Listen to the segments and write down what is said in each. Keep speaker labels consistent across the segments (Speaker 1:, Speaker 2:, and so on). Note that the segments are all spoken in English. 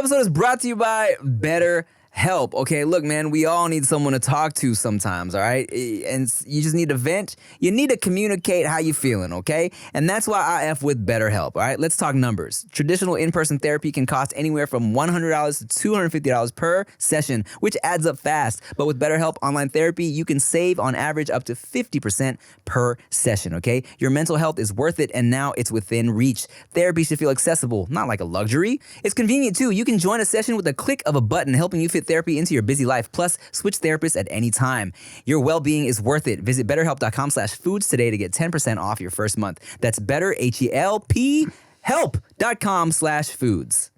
Speaker 1: episode is brought to you by BetterHelp. Okay, look, man, we all need someone to talk to sometimes, all right? And you just need to vent. You need to communicate how you feeling, okay? And that's why I F with BetterHelp, all right? Let's talk numbers. Traditional in-person therapy can cost anywhere from $100 to $250 per session, which adds up fast. But with BetterHelp Online Therapy, you can save on average up to 50% per session, okay? Your mental health is worth it, and now it's within reach. Therapy should feel accessible, not like a luxury. It's convenient, too. You can join a session with a click of a button, helping you fit therapy into your busy life. Plus, switch therapists at any time. Your well-being is worth it. Visit betterhelp.com/foodz today to get 10% off your first month. That's BetterHelp, help.com/foodz.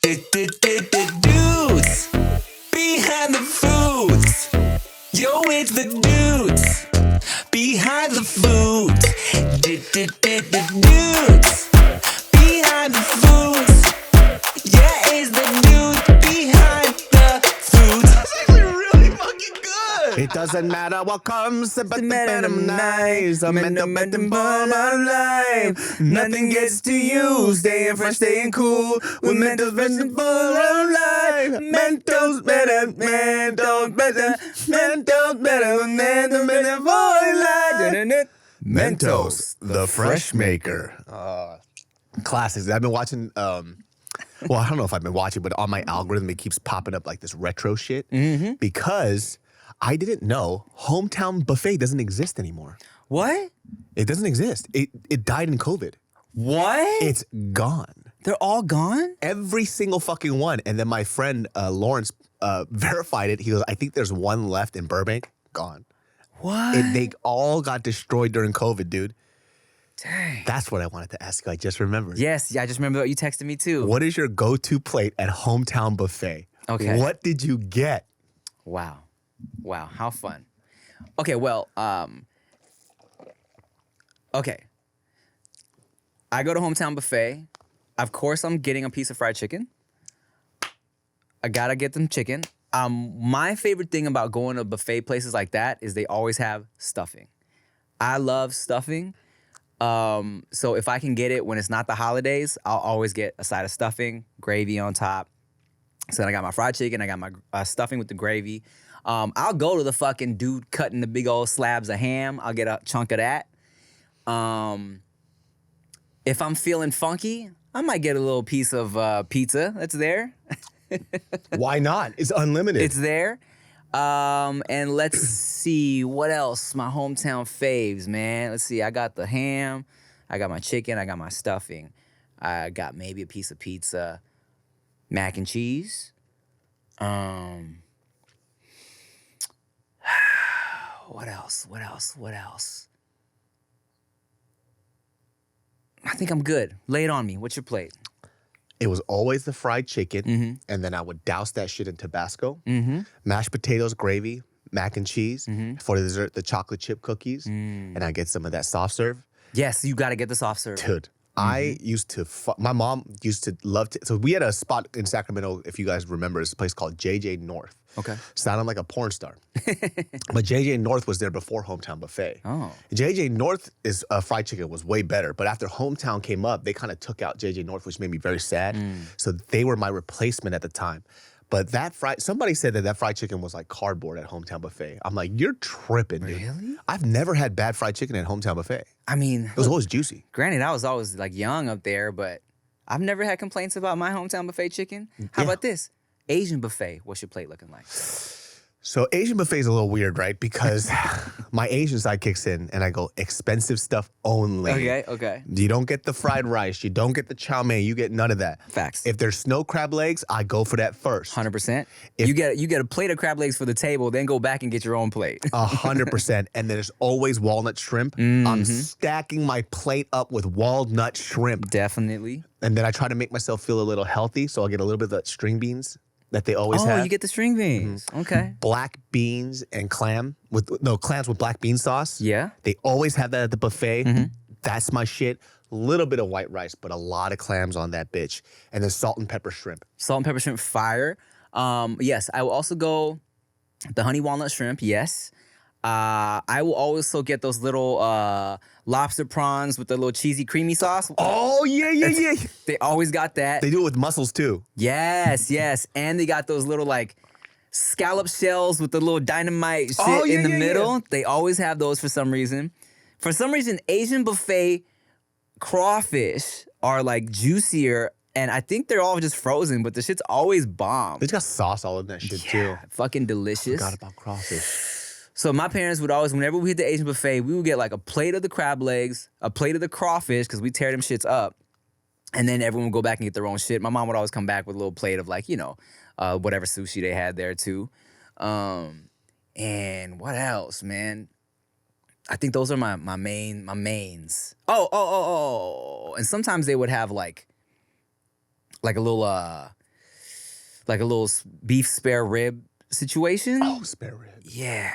Speaker 1: Dudes behind the foods. Yo, it's the dudes behind the foods. Dudes behind the foods. Yeah, it's the dude behind the foods.
Speaker 2: That's actually really fucking good. It doesn't matter what comes, but the venom nice. I'm in the mental ball of life. Nothing gets to you. Staying fresh, staying cool. With mental vegetable of life. Mentos better, Mentos better, Mentos better, Mentos better for life. Mentos, the fresh maker. Classics. I've been watching. Well, I don't know if I've been watching, but on my algorithm, it keeps popping up like this retro shit because I didn't know Hometown Buffet doesn't exist anymore.
Speaker 1: What?
Speaker 2: It doesn't exist. It died in COVID.
Speaker 1: What?
Speaker 2: It's gone.
Speaker 1: They're all gone?
Speaker 2: Every single fucking one. And then my friend Lawrence verified it. He goes, I think there's one left in Burbank. Gone.
Speaker 1: What?
Speaker 2: They all got destroyed during COVID, dude.
Speaker 1: Dang.
Speaker 2: That's what I wanted to ask you. I just remembered.
Speaker 1: Yes, yeah, I just remember what you texted me too.
Speaker 2: What is your go-to plate at Hometown Buffet?
Speaker 1: Okay.
Speaker 2: What did you get?
Speaker 1: Wow. Wow, how fun. Okay, well, okay. I go to Hometown Buffet. Of course, I'm getting a piece of fried chicken. I gotta get them chicken. My favorite thing about going to buffet places like that is they always have stuffing. I love stuffing. So if I can get it when it's not the holidays, I'll always get a side of stuffing, gravy on top. So then I got my fried chicken, I got my stuffing with the gravy. I'll go to the fucking dude cutting the big old slabs of ham. I'll get a chunk of that. If I'm feeling funky, I might get a little piece of pizza that's there.
Speaker 2: Why not? It's unlimited.
Speaker 1: It's there. And let's see, what else? My hometown faves, man. Let's see, I got the ham, I got my chicken, I got my stuffing. I got maybe a piece of pizza, mac and cheese. What else? I think I'm good. Lay it on me. What's your plate?
Speaker 2: It was always the fried chicken, and then I would douse that shit in Tabasco, mashed potatoes, gravy, mac and cheese. For the dessert, the chocolate chip cookies, and I get some of that soft serve.
Speaker 1: Yes, you got to get the soft serve.
Speaker 2: Dude, I used to, my mom used to love to, so we had a spot in Sacramento, if you guys remember, it's a place called JJ North.
Speaker 1: Okay.
Speaker 2: Sounded like a porn star. But JJ North was there before Hometown Buffet.
Speaker 1: Oh.
Speaker 2: JJ North is fried chicken was way better, but after Hometown came up, they kind of took out JJ North, which made me very sad. So they were my replacement at the time. But that somebody said that fried chicken was like cardboard at Hometown Buffet. I'm like, you're tripping, dude.
Speaker 1: Really?
Speaker 2: I've never had bad fried chicken at Hometown Buffet.
Speaker 1: I mean,
Speaker 2: It was always juicy.
Speaker 1: granted, I was always like young up there, but I've never had complaints about my hometown buffet chicken. How about this? Asian buffet, what's your plate looking like?
Speaker 2: So Asian buffet is a little weird, right? Because my Asian side kicks in and I go, expensive stuff only.
Speaker 1: Okay.
Speaker 2: You don't get the fried rice. You don't get the chow mein. You get none of that.
Speaker 1: Facts.
Speaker 2: If there's snow crab legs, I go for that first.
Speaker 1: 100%. You get a plate of crab legs for the table, then go back and get your own plate.
Speaker 2: 100%. And there's always walnut shrimp. I'm stacking my plate up with walnut shrimp.
Speaker 1: Definitely.
Speaker 2: And then I try to make myself feel a little healthy, so I'll get a little bit of that string beans that they always have.
Speaker 1: Oh, you get the string beans. Okay.
Speaker 2: Black beans and clams with black bean sauce.
Speaker 1: Yeah.
Speaker 2: They always have that at the buffet. That's my shit. Little bit of white rice, but a lot of clams on that bitch. And then salt and pepper shrimp.
Speaker 1: Salt and pepper shrimp, fire. Yes, I will also go the honey walnut shrimp, yes. I will also get those little lobster prawns with the little cheesy creamy sauce.
Speaker 2: Oh, yeah.
Speaker 1: They always got that.
Speaker 2: They do it with mussels, too.
Speaker 1: Yes. And they got those little like scallop shells with the little dynamite shit in the middle. Yeah. They always have those for some reason. For some reason, Asian buffet crawfish are like juicier, and I think they're all just frozen, but the shit's always bomb.
Speaker 2: They got sauce all in that shit, too.
Speaker 1: Fucking delicious.
Speaker 2: Forgot about crawfish.
Speaker 1: So my parents would always, whenever we hit the Asian buffet, we would get like a plate of the crab legs, a plate of the crawfish, because we tear them shits up, and then everyone would go back and get their own shit. My mom would always come back with a little plate of like, you know, whatever sushi they had there too. And what else, man? I think those are my mains. Oh. And sometimes they would have like a little beef spare rib situation.
Speaker 2: Oh, spare rib.
Speaker 1: Yeah.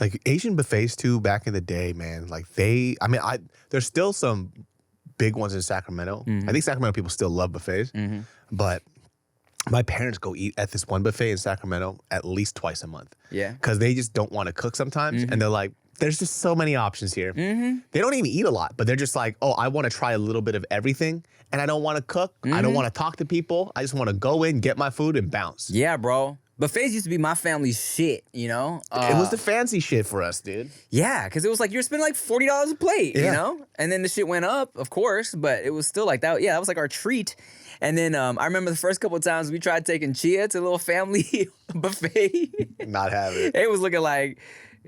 Speaker 2: Like Asian buffets too, back in the day, man. Like there's still some big ones in Sacramento. I think Sacramento people still love buffets, but my parents go eat at this one buffet in Sacramento at least twice a month. Yeah. Because they just don't want to cook sometimes. And they're like, there's just so many options here. They don't even eat a lot, but they're just like, oh, I want to try a little bit of everything. And I don't want to cook. I don't want to talk to people. I just want to go in, get my food, and bounce.
Speaker 1: Yeah, bro. Buffets used to be my family's shit, you know?
Speaker 2: It was the fancy shit for us, dude.
Speaker 1: Yeah, because it was like, you're spending like $40 a plate, you know? And then the shit went up, of course, but it was still like that. Yeah, that was like our treat. And then I remember the first couple of times we tried taking Chia to a little family buffet.
Speaker 2: Not having it.
Speaker 1: It was looking like,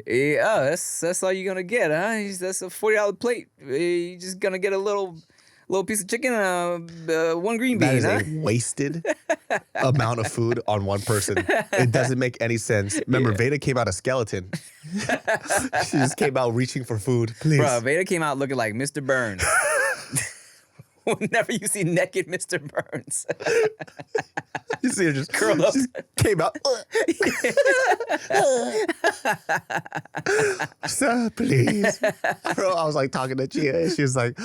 Speaker 1: that's all you're going to get, huh? That's a $40 plate. You're just going to get a little piece of chicken and one green bean.
Speaker 2: That is a wasted amount of food on one person. It doesn't make any sense. Remember, Veyda came out a skeleton. She just came out reaching for food. Please.
Speaker 1: Bro, Veyda came out looking like Mr. Burns. Whenever you see naked Mr. Burns.
Speaker 2: You see her just curled up. Just came out. Sir, please. Bro, I was like talking to Chia, and she was like,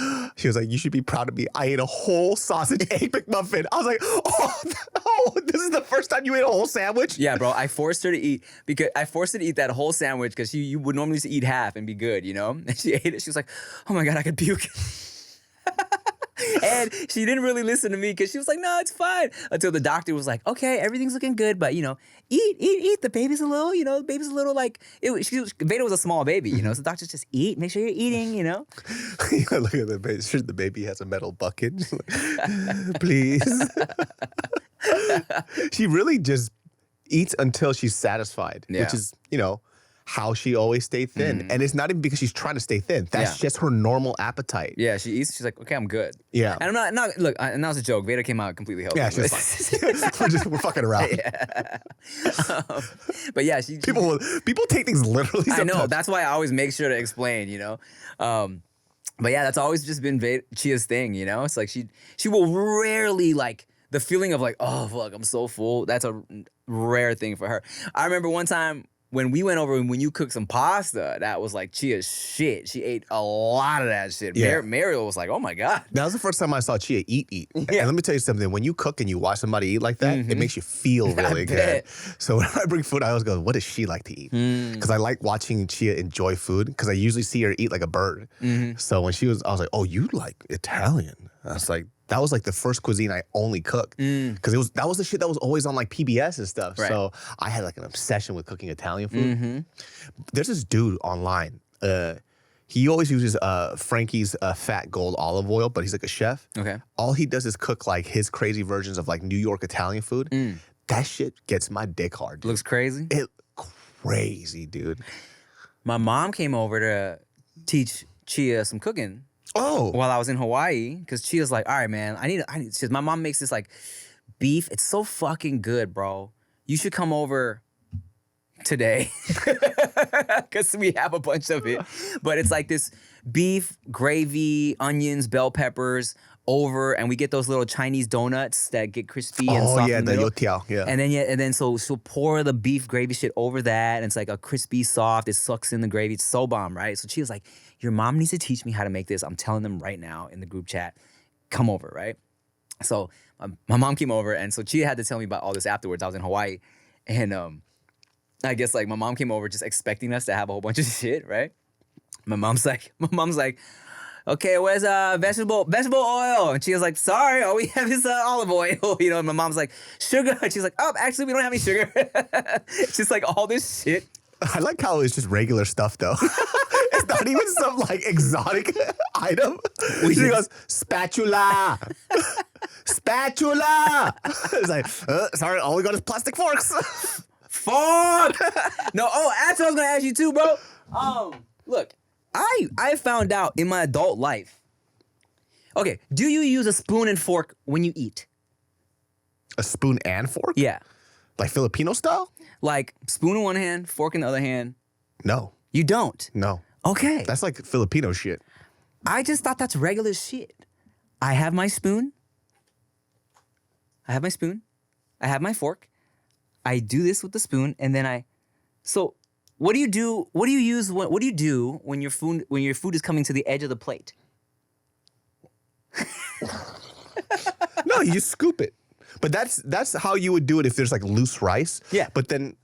Speaker 2: you should be proud of me. I ate a whole sausage egg McMuffin. I was like, oh, this is the first time you ate a whole sandwich?
Speaker 1: Yeah, bro. I forced her to eat that whole sandwich because you would normally just eat half and be good, you know? And she ate it. She was like, oh my God, I could puke. And she didn't really listen to me because she was like, no, it's fine. Until the doctor was like, okay, everything's looking good, but, you know, eat. The baby's a little, you know, like, Veyda was a small baby, you know, so the doctor's just eat, make sure you're eating, you know.
Speaker 2: Look at the baby. The baby has a metal bucket. Please. She really just eats until she's satisfied, which is, you know, how she always stayed thin. And it's not even because she's trying to stay thin. That's just her normal appetite.
Speaker 1: Yeah, she eats, she's like, okay, I'm good.
Speaker 2: Yeah.
Speaker 1: And I'm not look, and that was a joke. Veyda came out completely healthy.
Speaker 2: Yeah, she's fine. we're fucking around.
Speaker 1: Yeah. But yeah,
Speaker 2: people take things literally sometimes.
Speaker 1: I know, that's why I always make sure to explain, you know. But yeah, that's always just been Chia's thing, you know. It's like she will rarely like the feeling of like, oh fuck, I'm so full. That's a rare thing for her. I remember one time when we went over and when you cooked some pasta, that was like Chia's shit. She ate a lot of that shit. Yeah. Mariel was like, oh my God.
Speaker 2: That was the first time I saw Chia eat. Yeah. And let me tell you something. When you cook and you watch somebody eat like that, it makes you feel really good. So when I bring food, I always go, what does she like to eat? Because I like watching Chia enjoy food because I usually see her eat like a bird. So when I was like, oh, you like Italian? I was like, that was like the first cuisine I only cooked because that was the shit that was always on like PBS and stuff. Right. So I had like an obsession with cooking Italian food. There's this dude online. He always uses Frankie's fat gold olive oil, but he's like a chef. Okay. All he does is cook like his crazy versions of like New York Italian food. That shit gets my dick hard. Dude.
Speaker 1: Looks crazy?
Speaker 2: Crazy, dude.
Speaker 1: My mom came over to teach Chia some cooking.
Speaker 2: Oh.
Speaker 1: While I was in Hawaii, because Chia's like, all right, man, I need. My mom makes this like beef. It's so fucking good, bro. You should come over today because we have a bunch of it. But it's like this beef, gravy, onions, bell peppers over, and we get those little Chinese donuts that get crispy and soft. Oh yeah,
Speaker 2: the youtiao, yeah.
Speaker 1: And then so she'll pour the beef gravy shit over that, and it's like a crispy, soft. It sucks in the gravy. It's so bomb, right? So Chia's like, your mom needs to teach me how to make this. I'm telling them right now in the group chat. Come over, right? So my mom came over, and so Chia had to tell me about all this afterwards. I was in Hawaii, and I guess like my mom came over just expecting us to have a whole bunch of shit, right? My mom's like, okay, where's vegetable oil? And she was like, sorry, all we have is olive oil. You know, and my mom's like, sugar. And she's like, oh, actually, we don't have any sugar. It's just like all this shit.
Speaker 2: I like how it's just regular stuff, though. It's not even some, like, exotic item. She goes, spatula. Spatula. It's like, sorry, all we got is plastic forks.
Speaker 1: Fuck. No, that's what I was going to ask you, too, bro. Look, I found out in my adult life. Okay, do you use a spoon and fork when you eat?
Speaker 2: A spoon and fork?
Speaker 1: Yeah.
Speaker 2: Like Filipino style?
Speaker 1: Like spoon in one hand, fork in the other hand.
Speaker 2: No.
Speaker 1: You don't?
Speaker 2: No.
Speaker 1: Okay.
Speaker 2: That's like Filipino shit.
Speaker 1: I just thought that's regular shit. I have my spoon. I have my fork. I do this with the spoon, and then So, what do you do? What do you use? What do you do when your food is coming to the edge of the plate?
Speaker 2: No, you just scoop it. But that's how you would do it if there's like loose rice.
Speaker 1: Yeah.
Speaker 2: But then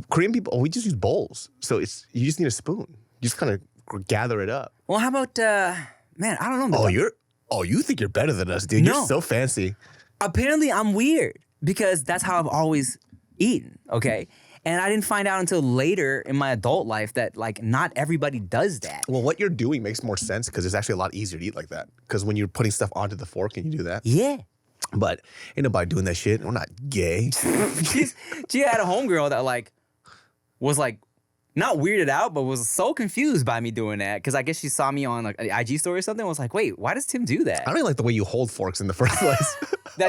Speaker 2: Korean people, we just use bowls. So you just need a spoon. You just kind of gather it up.
Speaker 1: Well, how about man? I don't know.
Speaker 2: You think you're better than us, dude?
Speaker 1: No.
Speaker 2: You're so fancy.
Speaker 1: Apparently, I'm weird because that's how I've always eaten. Okay. And I didn't find out until later in my adult life that, like, not everybody does that.
Speaker 2: Well, what you're doing makes more sense because it's actually a lot easier to eat like that. Because when you're putting stuff onto the fork and you do that.
Speaker 1: Yeah.
Speaker 2: But ain't nobody doing that shit. We're not gay.
Speaker 1: Chia had a homegirl that, like, was, like, not weirded out, but was so confused by me doing that. Because I guess she saw me on, like, an IG story or something. And was like, wait, why does Tim do that?
Speaker 2: I don't even like the way you hold forks in the first place.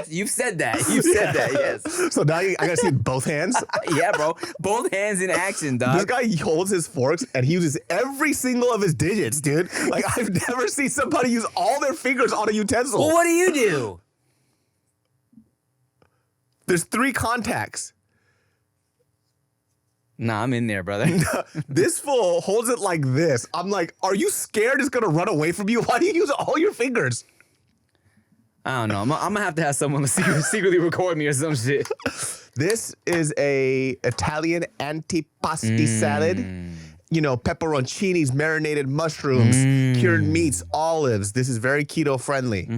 Speaker 1: You've said that. You've said that, yes.
Speaker 2: So now I gotta see both hands?
Speaker 1: Yeah, bro. Both hands in action, dog.
Speaker 2: This guy holds his forks and he uses every single of his digits, dude. Like, I've never seen somebody use all their fingers on a utensil.
Speaker 1: Well, what do you do?
Speaker 2: There's 3 contacts.
Speaker 1: Nah, I'm in there, brother.
Speaker 2: This fool holds it like this. I'm like, are you scared it's gonna run away from you? Why do you use all your fingers?
Speaker 1: I don't know. I'm gonna have to have someone secretly record me or some shit.
Speaker 2: This is a Italian antipasto salad. You know, pepperoncinis, marinated mushrooms, cured meats, olives. This is very keto friendly.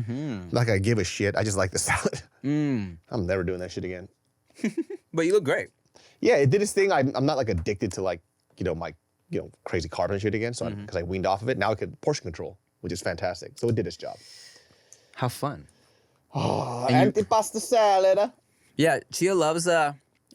Speaker 2: Like I give a shit. I just like the salad. I'm never doing that shit again.
Speaker 1: But you look great.
Speaker 2: Yeah, it did its thing. I'm not like addicted to like, my crazy carb and shit again. So because I weaned off of it, now I could portion control, which is fantastic. So it did its job.
Speaker 1: How fun.
Speaker 2: Oh, antipasto salad.
Speaker 1: Yeah, Chia loves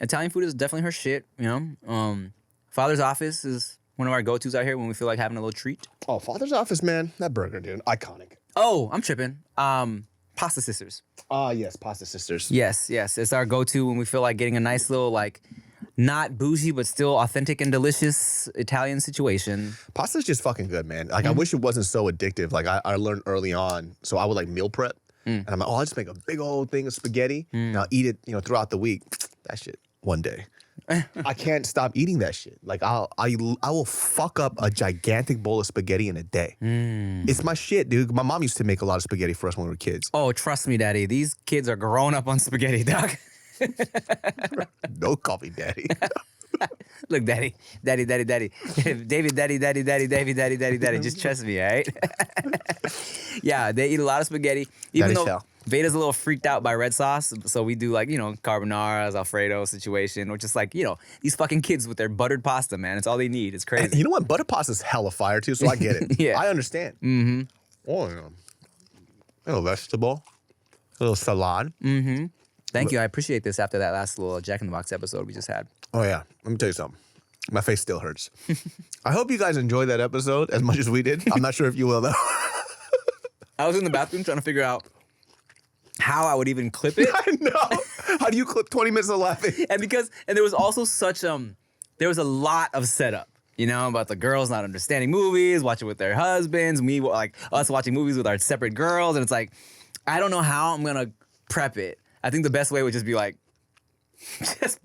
Speaker 1: Italian food is definitely her shit, you know. Father's Office is one of our go-tos out here when we feel like having a little treat.
Speaker 2: Oh, Father's Office, man. That burger, dude. Iconic.
Speaker 1: Oh, I'm tripping. Pasta Sisters.
Speaker 2: Yes, Pasta Sisters.
Speaker 1: Yes. It's our go-to when we feel like getting a nice little, like, not bougie, but still authentic and delicious Italian situation.
Speaker 2: Pasta's just fucking good, man. Like, I wish it wasn't so addictive. Like, I learned early on. So I would, like, meal prep. And I'm like, I'll just make a big old thing of spaghetti. And I'll eat it, throughout the week. That shit, one day. I can't stop eating that shit. Like, I will fuck up a gigantic bowl of spaghetti in a day. It's my shit, dude. My mom used to make a lot of spaghetti for us when we were kids.
Speaker 1: Oh, trust me, Daddy. These kids are growing up on spaghetti, dog.
Speaker 2: Don't call me daddy.
Speaker 1: Look, Daddy. David, Daddy. Just trust me, all right? Yeah, they eat a lot of spaghetti. Even though Veyda's a little freaked out by red sauce, so we do, like, carbonara's, Alfredo situation, or just like, these fucking kids with their buttered pasta, man. It's all they need. It's crazy.
Speaker 2: And you know what? Butter pasta's hella fire, too, so I get it.
Speaker 1: Yeah.
Speaker 2: I understand. Oh, yeah. A little vegetable. A little salad.
Speaker 1: Thank you. I appreciate this after that last little Jack in the Box episode we just had.
Speaker 2: Oh, yeah. Let me tell you something. My face still hurts. I hope you guys enjoyed that episode as much as we did. I'm not sure if you will, though.
Speaker 1: I was in the bathroom trying to figure out how I would even clip it.
Speaker 2: I know. How do you clip 20 minutes of laughing?
Speaker 1: And there was also such, there was a lot of setup, about the girls not understanding movies, watching with their husbands, me, like, us watching movies with our separate girls. And it's like, I don't know how I'm going to prep it. I think the best way would just be like, just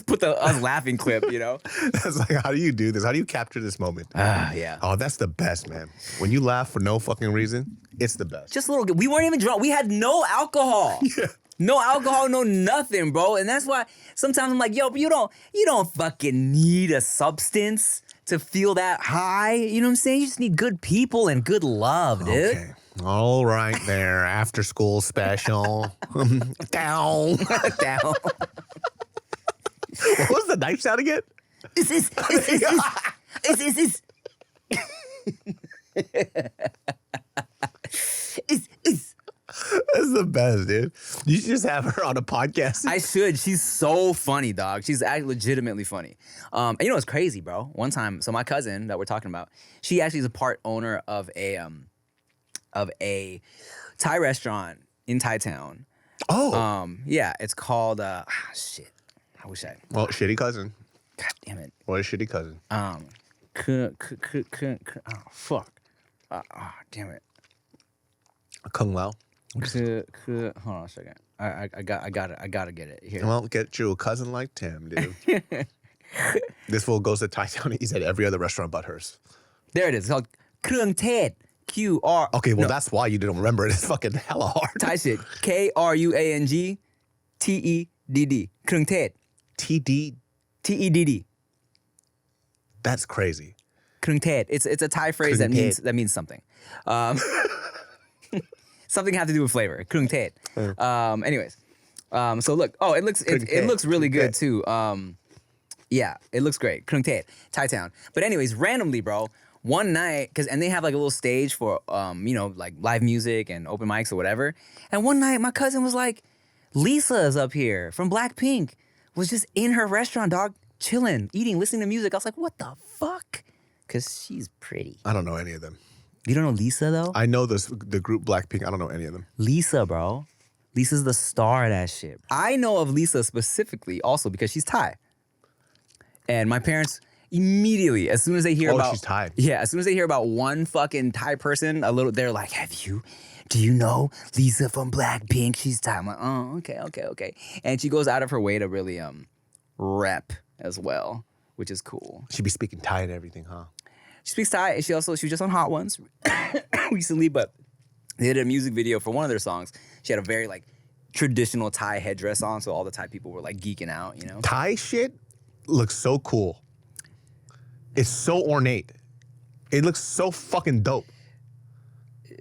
Speaker 1: put the us laughing clip,
Speaker 2: That's like, how do you do this? How do you capture this moment?
Speaker 1: Yeah.
Speaker 2: Oh, that's the best, man. When you laugh for no fucking reason, it's the best.
Speaker 1: Just a little. We weren't even drunk. We had no alcohol.
Speaker 2: Yeah.
Speaker 1: No alcohol, no nothing, bro. And that's why sometimes I'm like, yo, but you don't fucking need a substance to feel that high. You know what I'm saying? You just need good people and good love, dude.
Speaker 2: Okay. All right there. After school special. Down.
Speaker 1: Down.
Speaker 2: What was the knife sound again?
Speaker 1: Is.
Speaker 2: That's the best, dude. You should just have her on a podcast.
Speaker 1: I should. She's so funny, dog. She's actually legitimately funny. And you know what's crazy, bro? One time, so my cousin that we're talking about, she actually is a part owner of a Thai restaurant in Thai town.
Speaker 2: Oh.
Speaker 1: Yeah, it's called shit. I wish I.
Speaker 2: Well, shitty cousin.
Speaker 1: God damn it.
Speaker 2: What a shitty cousin.
Speaker 1: Oh fuck. Damn it.
Speaker 2: Kung Lao.
Speaker 1: Hold on a second. I gotta get it here.
Speaker 2: Well, get you a cousin like Tim, dude. This fool goes to Thai town and eats at every other restaurant but hers.
Speaker 1: There it is. It's called Krung Tet. QR.
Speaker 2: Okay, well, that's why you didn't remember it. It's fucking hella hard.
Speaker 1: Thai shit. KRUANG TEDD. Krung Tet.
Speaker 2: TD.
Speaker 1: TEDD.
Speaker 2: That's crazy.
Speaker 1: Krung Tet. It's a Thai phrase that means something. Something have to do with flavor. Krung Tet. Anyways. So look. Oh, it looks really good too. Yeah, it looks great. Krung Tet. Thai town. But anyways, randomly, bro, one night, and they have like a little stage for like live music and open mics or whatever. And one night my cousin was like, Lisa's up here from BLACKPINK, was just in her restaurant, dog, chilling, eating, listening to music. I was like, what the fuck? Because she's pretty.
Speaker 2: I don't know any of them.
Speaker 1: You don't know Lisa, though?
Speaker 2: I know the group BLACKPINK. I don't know any of them.
Speaker 1: Lisa, bro. Lisa's the star of that shit. I know of Lisa specifically also because she's Thai. And my parents immediately, as soon as they hear about...
Speaker 2: she's Thai.
Speaker 1: Yeah, as soon as they hear about one fucking Thai person, they're like, do you know Lisa from BLACKPINK? She's Thai. I'm like, oh, okay. And she goes out of her way to really rep as well, which is cool.
Speaker 2: She be speaking Thai and everything, huh?
Speaker 1: She speaks Thai, and she was just on Hot Ones recently, but they did a music video for one of their songs. She had a very like traditional Thai headdress on, so all the Thai people were like geeking out, you know?
Speaker 2: Thai shit looks so cool. It's so ornate. It looks so fucking dope.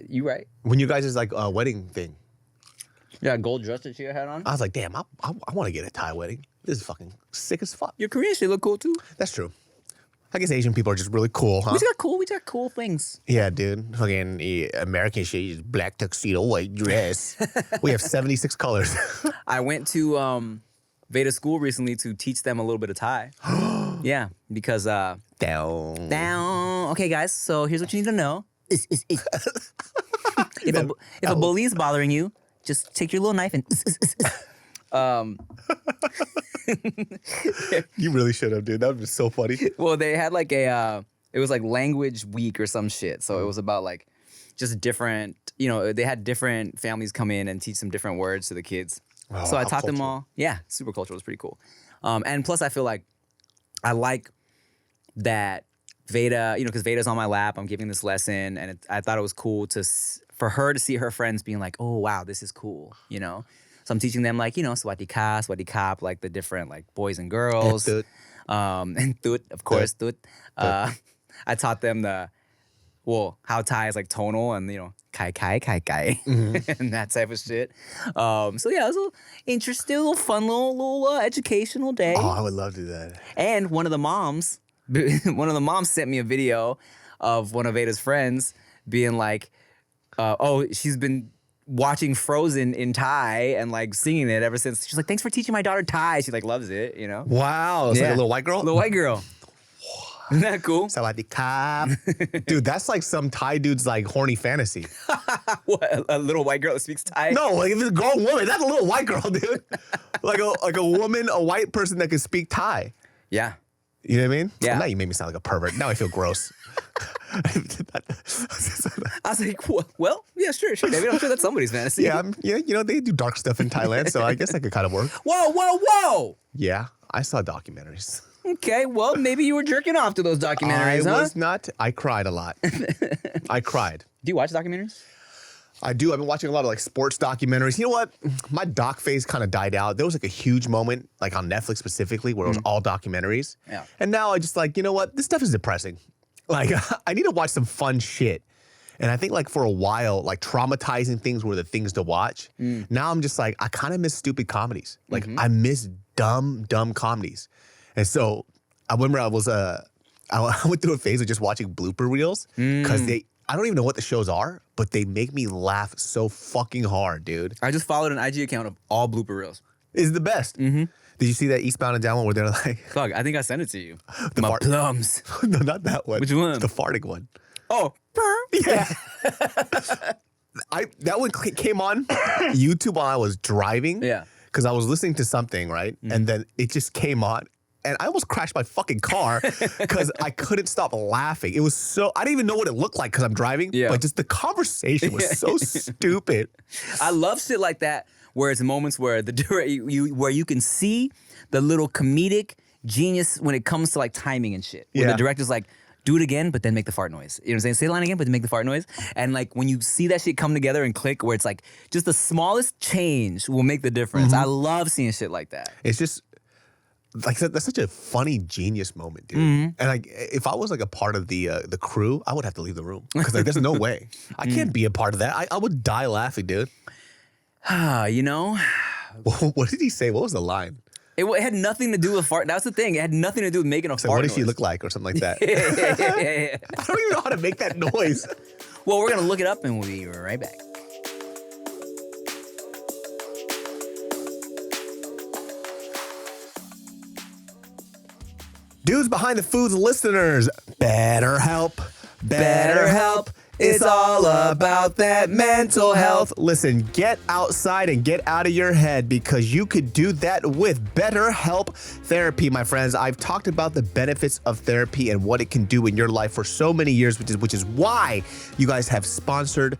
Speaker 1: You right.
Speaker 2: When you guys' like wedding thing.
Speaker 1: Yeah, gold dress that Chia had on.
Speaker 2: I was like, damn, I want to get a Thai wedding. This is fucking sick as fuck.
Speaker 1: Your Korean shit look cool too.
Speaker 2: That's true. I guess Asian people are just really cool, huh?
Speaker 1: We just got cool things.
Speaker 2: Yeah, dude. Fucking American shit, you just black tuxedo, white dress. We have 76 colors.
Speaker 1: I went to Veyda school recently to teach them a little bit of Thai. Yeah, because
Speaker 2: Down.
Speaker 1: Okay, guys. So here's what you need to know. If a bully is bothering you, just take your little knife and.
Speaker 2: You really should have, dude. That would be so funny.
Speaker 1: Well, they had like it was like language week or some shit. So it was about like just different, they had different families come in and teach some different words to the kids.
Speaker 2: Oh,
Speaker 1: so I
Speaker 2: how
Speaker 1: taught them
Speaker 2: cultural.
Speaker 1: all. Yeah, super cultural. It was pretty cool. And plus I feel like I like that Veyda, because Veyda's on my lap. I'm giving this lesson, and I thought it was cool for her to see her friends being like, oh, wow, this is cool, So I'm teaching them like, Swadika, Kap, like the different like boys and girls. And Tut, of course, Tut. I taught them how Thai is like tonal and, kai, and that type of shit. So yeah, it was a little interesting, little fun, little educational day.
Speaker 2: Oh, I would love to do that.
Speaker 1: And one of the moms sent me a video of one of Veyda's friends being like, she's been watching Frozen in Thai and like singing it ever since. She's like, thanks for teaching my daughter Thai. She like loves it,
Speaker 2: Wow. It's like a little white girl?
Speaker 1: Little white girl. Isn't that cool?
Speaker 2: Sawadika. Dude, that's like some Thai dude's like horny fantasy.
Speaker 1: What, a little white girl that speaks Thai?
Speaker 2: No, like if it's a grown woman, that's a little white girl, dude. like a woman, a white person that can speak Thai.
Speaker 1: Yeah.
Speaker 2: You know what I mean?
Speaker 1: Yeah.
Speaker 2: Now you made me sound like a pervert. Now I feel gross.
Speaker 1: I was like, well, yeah, sure. David, I'm sure that's somebody's fantasy.
Speaker 2: Yeah, they do dark stuff in Thailand, so I guess that could kind of work.
Speaker 1: Whoa.
Speaker 2: Yeah, I saw documentaries.
Speaker 1: Okay, well, maybe you were jerking off to those documentaries,
Speaker 2: I was not. I cried a lot. I cried.
Speaker 1: Do you watch documentaries?
Speaker 2: I do. I've been watching a lot of like sports documentaries. You know what? My doc phase kind of died out. There was like a huge moment, like on Netflix specifically, where it was all documentaries.
Speaker 1: Yeah.
Speaker 2: And now I just like, you know what? This stuff is depressing. Like, I need to watch some fun shit. And I think like for a while, like traumatizing things were the things to watch. Now I'm just like, I kind of miss stupid comedies. Like I miss dumb comedies. And so I remember I went through a phase of just watching blooper reels because I don't even know what the shows are, but they make me laugh so fucking hard, dude.
Speaker 1: I just followed an IG account of all blooper reels.
Speaker 2: It's the best. Did you see that Eastbound and Down one where they're like...
Speaker 1: Fuck, I think I sent it to you.
Speaker 2: The
Speaker 1: plums.
Speaker 2: No, not that one.
Speaker 1: Which one?
Speaker 2: The farting one.
Speaker 1: Oh.
Speaker 2: Yeah. That one came on YouTube while I was driving.
Speaker 1: Yeah.
Speaker 2: Because I was listening to something, right? And then it just came on. And I almost crashed my fucking car because I couldn't stop laughing. It was so, I didn't even know what it looked like because I'm driving.
Speaker 1: Yeah.
Speaker 2: But just the conversation was so stupid.
Speaker 1: I love shit like that where it's moments where where you can see the little comedic genius when it comes to like timing and shit. Where the director's like, do it again, but then make the fart noise. You know what I'm saying? Say the line again, but then make the fart noise. And like when you see that shit come together and click where it's like just the smallest change will make the difference. I love seeing shit like that.
Speaker 2: It's just, like that's such a funny genius moment, dude. And like if I was like a part of the crew, I would have to leave the room because like there's no way I can't be a part of that. I would die laughing, dude.
Speaker 1: You know,
Speaker 2: what did he say? What was the line?
Speaker 1: It had nothing to do with fart. That's the thing. It had nothing to do with making a
Speaker 2: So
Speaker 1: fart
Speaker 2: what does
Speaker 1: noise.
Speaker 2: she look like or something like that?
Speaker 1: Yeah.
Speaker 2: I don't even know how to make that noise.
Speaker 1: Well, we're gonna look it up and we'll be right back.
Speaker 2: Dudes behind the Foodz listeners, BetterHelp.
Speaker 1: BetterHelp. It's all about that mental health.
Speaker 2: Listen, get outside and get out of your head because you could do that with BetterHelp Therapy, my friends. I've talked about the benefits of therapy and what it can do in your life for so many years, which is why you guys have sponsored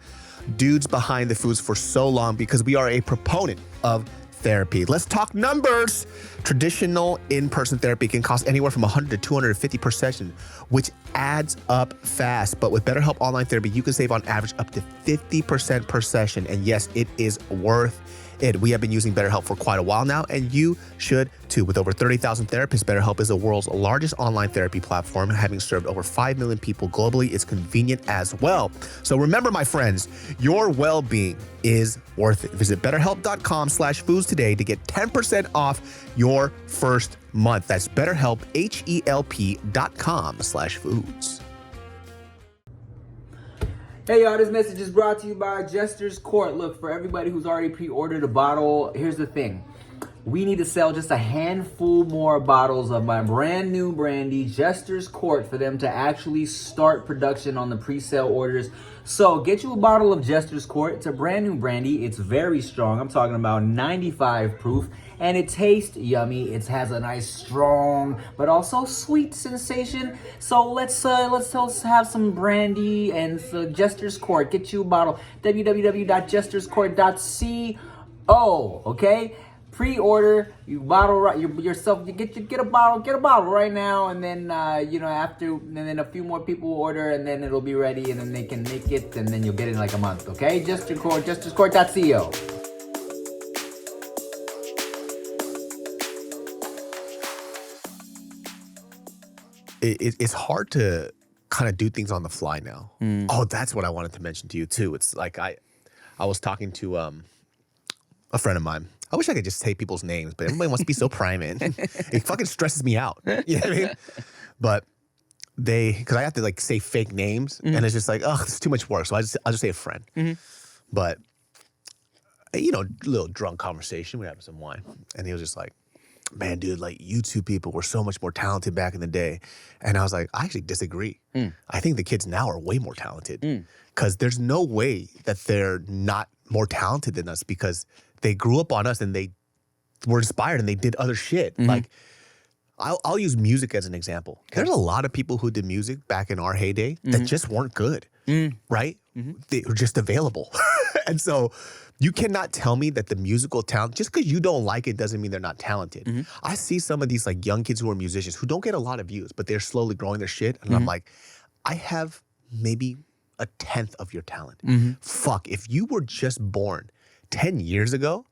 Speaker 2: Dudes Behind the Foodz for so long because we are a proponent of therapy. Let's talk numbers. Traditional in-person therapy can cost anywhere from $100 to $250 per session, which adds up fast. But with BetterHelp Online Therapy, you can save on average up to 50% per session. And yes, it is worth it. We have been using BetterHelp for quite a while now, and you should too. With over 30,000 therapists, BetterHelp is the world's largest online therapy platform, having served over 5 million people globally. It's convenient as well. So remember, my friends, your well-being is worth it. Visit BetterHelp.com/Foodz today to get 10% off your first month. That's BetterHelp, HELP.com/Foodz.
Speaker 1: Hey y'all, this message is brought to you by Jester's Court. Look, for everybody who's already pre-ordered a bottle, here's the thing. We need to sell just a handful more bottles of my brand new brandy, Jester's Court, for them to actually start production on the pre-sale orders. So get you a bottle of Jester's Court. It's a brand new brandy. It's very strong. I'm talking about 95 proof. And it tastes yummy. It has a nice strong, but also sweet sensation. So let's have some brandy and Jester's Court. Get you a bottle. www.jesterscourt.co. Okay. Pre-order, you bottle right yourself. You get a bottle right now, and then and then a few more people will order, and then it'll be ready, and then they can make it, and then you'll get it in like a month. Okay. Jester Court, jesterscourt.co.
Speaker 2: It's hard to kind of do things on the fly now. Oh, that's what I wanted to mention to you too. It's like I was talking to a friend of mine. I wish I could just say people's names, but everybody wants to be so private. It fucking stresses me out. You know what I mean? But because I have to like say fake names, and it's just like, oh, it's too much work. So I'll just say a friend. But little drunk conversation. We're having some wine, and he was just like, man, dude, like you two people were so much more talented back in the day. And I was like, I actually disagree. I think the kids now are way more talented because there's no way that they're not more talented than us because they grew up on us and they were inspired and they did other shit. Like, I'll use music as an example. There's a lot of people who did music back in our heyday that just weren't good, right? They were just available. And so you cannot tell me that the musical talent, just because you don't like it doesn't mean they're not talented. I see some of these like young kids who are musicians who don't get a lot of views, but they're slowly growing their shit. And I'm like, I have maybe a tenth of your talent.
Speaker 1: Mm-hmm.
Speaker 2: Fuck, if you were just born 10 years ago,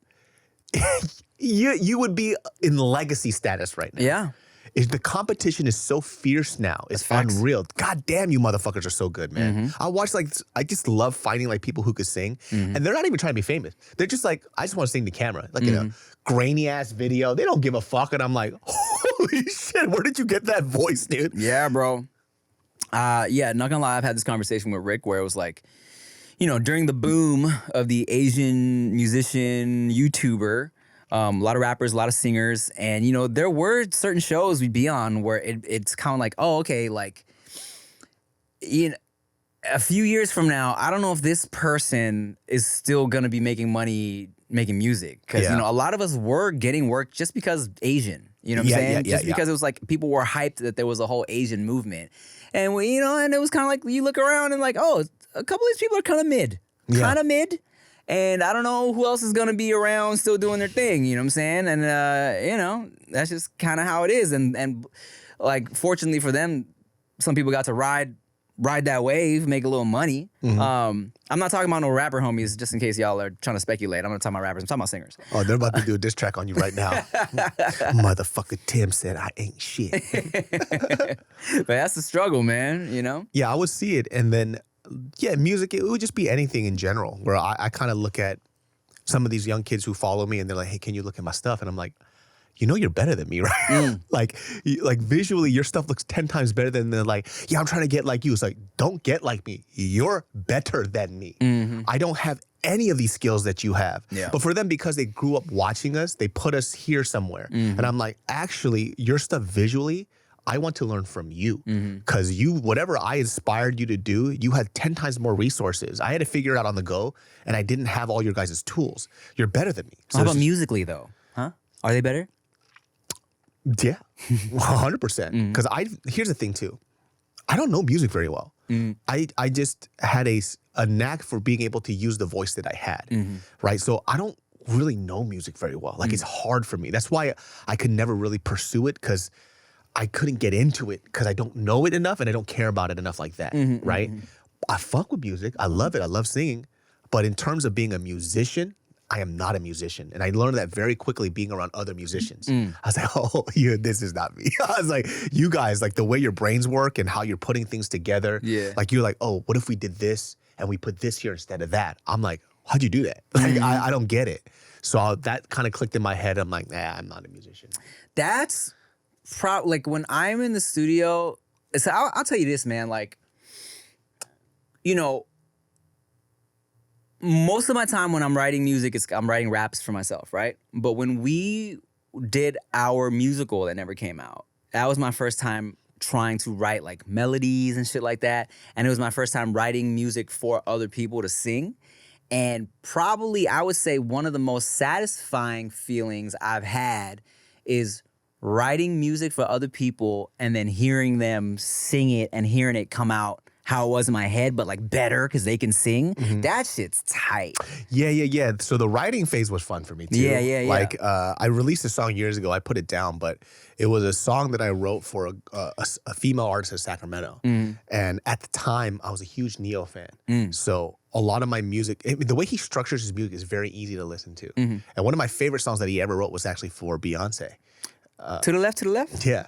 Speaker 2: you would be in legacy status right now.
Speaker 1: Yeah.
Speaker 2: The competition is so fierce now. It's unreal. God damn, you motherfuckers are so good, man. I just love finding like people who could sing, and they're not even trying to be famous. They're just like, I just want to sing to camera, like in a grainy ass video. They don't give a fuck, and I'm like, holy shit, where did you get that voice, dude?
Speaker 1: Yeah, bro. Yeah, not gonna lie, I've had this conversation with Rick where it was like, you know, during the boom of the Asian musician YouTuber. A lot of rappers, a lot of singers, and you know there were certain shows we'd be on where it's kind of like, oh, okay, like, you know, a few years from now, I don't know if this person is still gonna be making money making music because you know a lot of us were getting work just because Asian, you know what I'm saying? Just because it was like people were hyped that there was a whole Asian movement, and we, you know, and it was kind of like you look around and like, oh, a couple of these people are kind of mid. And I don't know who else is going to be around still doing their thing, you know what I'm saying? And, you know, that's just kind of how it is. And like, fortunately for them, some people got to ride that wave, make a little money. I'm not talking about no rapper homies, just in case y'all are trying to speculate. I'm not talking about rappers. I'm talking about singers.
Speaker 2: Oh, they're about to do a diss track on you right now. Motherfucker Tim said I ain't shit.
Speaker 1: But that's the struggle, man, you know?
Speaker 2: Yeah, I would see it. And then, yeah, music, it would just be anything in general, where I kind of look at some of these young kids who follow me and they're like, hey, can you look at my stuff? And I'm like, you know you're better than me, right? like visually, your stuff looks 10 times better than they're like, yeah, I'm trying to get like you. It's like, don't get like me. You're better than me. I don't have any of these skills that you have. Yeah. But for them, because they grew up watching us, they put us here somewhere. And I'm like, actually, your stuff visually, I want to learn from you because whatever I inspired you to do, you had 10 times more resources. I had to figure it out on the go, and I didn't have all your guys' tools. You're better than me.
Speaker 1: So how about musically, though? Huh? Are they better?
Speaker 2: Yeah, 100%. Because here's the thing, too. I don't know music very well. I just had a knack for being able to use the voice that I had, right? So I don't really know music very well. Like, it's hard for me. That's why I could never really pursue it, because I couldn't get into it because I don't know it enough and I don't care about it enough like that, right? I fuck with music. I love it. I love singing. But in terms of being a musician, I am not a musician. And I learned that very quickly being around other musicians. I was like, oh, this is not me. I was like, you guys, like the way your brains work and how you're putting things together. Yeah. Like you're like, oh, what if we did this and we put this here instead of that? I'm like, how'd you do that? Like, I don't get it. So that kind of clicked in my head. I'm like, nah, I'm not a musician.
Speaker 1: That's like when I'm in the studio, so I'll tell you this, man, like, you know, most of my time when I'm writing music, I'm writing raps for myself, right? But when we did our musical that never came out, that was my first time trying to write like melodies and shit like that. And it was my first time writing music for other people to sing. And probably I would say one of the most satisfying feelings I've had is writing music for other people and then hearing them sing it and hearing it come out how it was in my head, but like better because they can sing. That shit's tight.
Speaker 2: Yeah. So the writing phase was fun for me too. Yeah. Like I released a song years ago. I put it down, but it was a song that I wrote for a female artist in Sacramento. And at the time, I was a huge Neo fan. So a lot of my music, the way he structures his music is very easy to listen to. And one of my favorite songs that he ever wrote was actually for Beyonce.
Speaker 1: To the left?
Speaker 2: Yeah.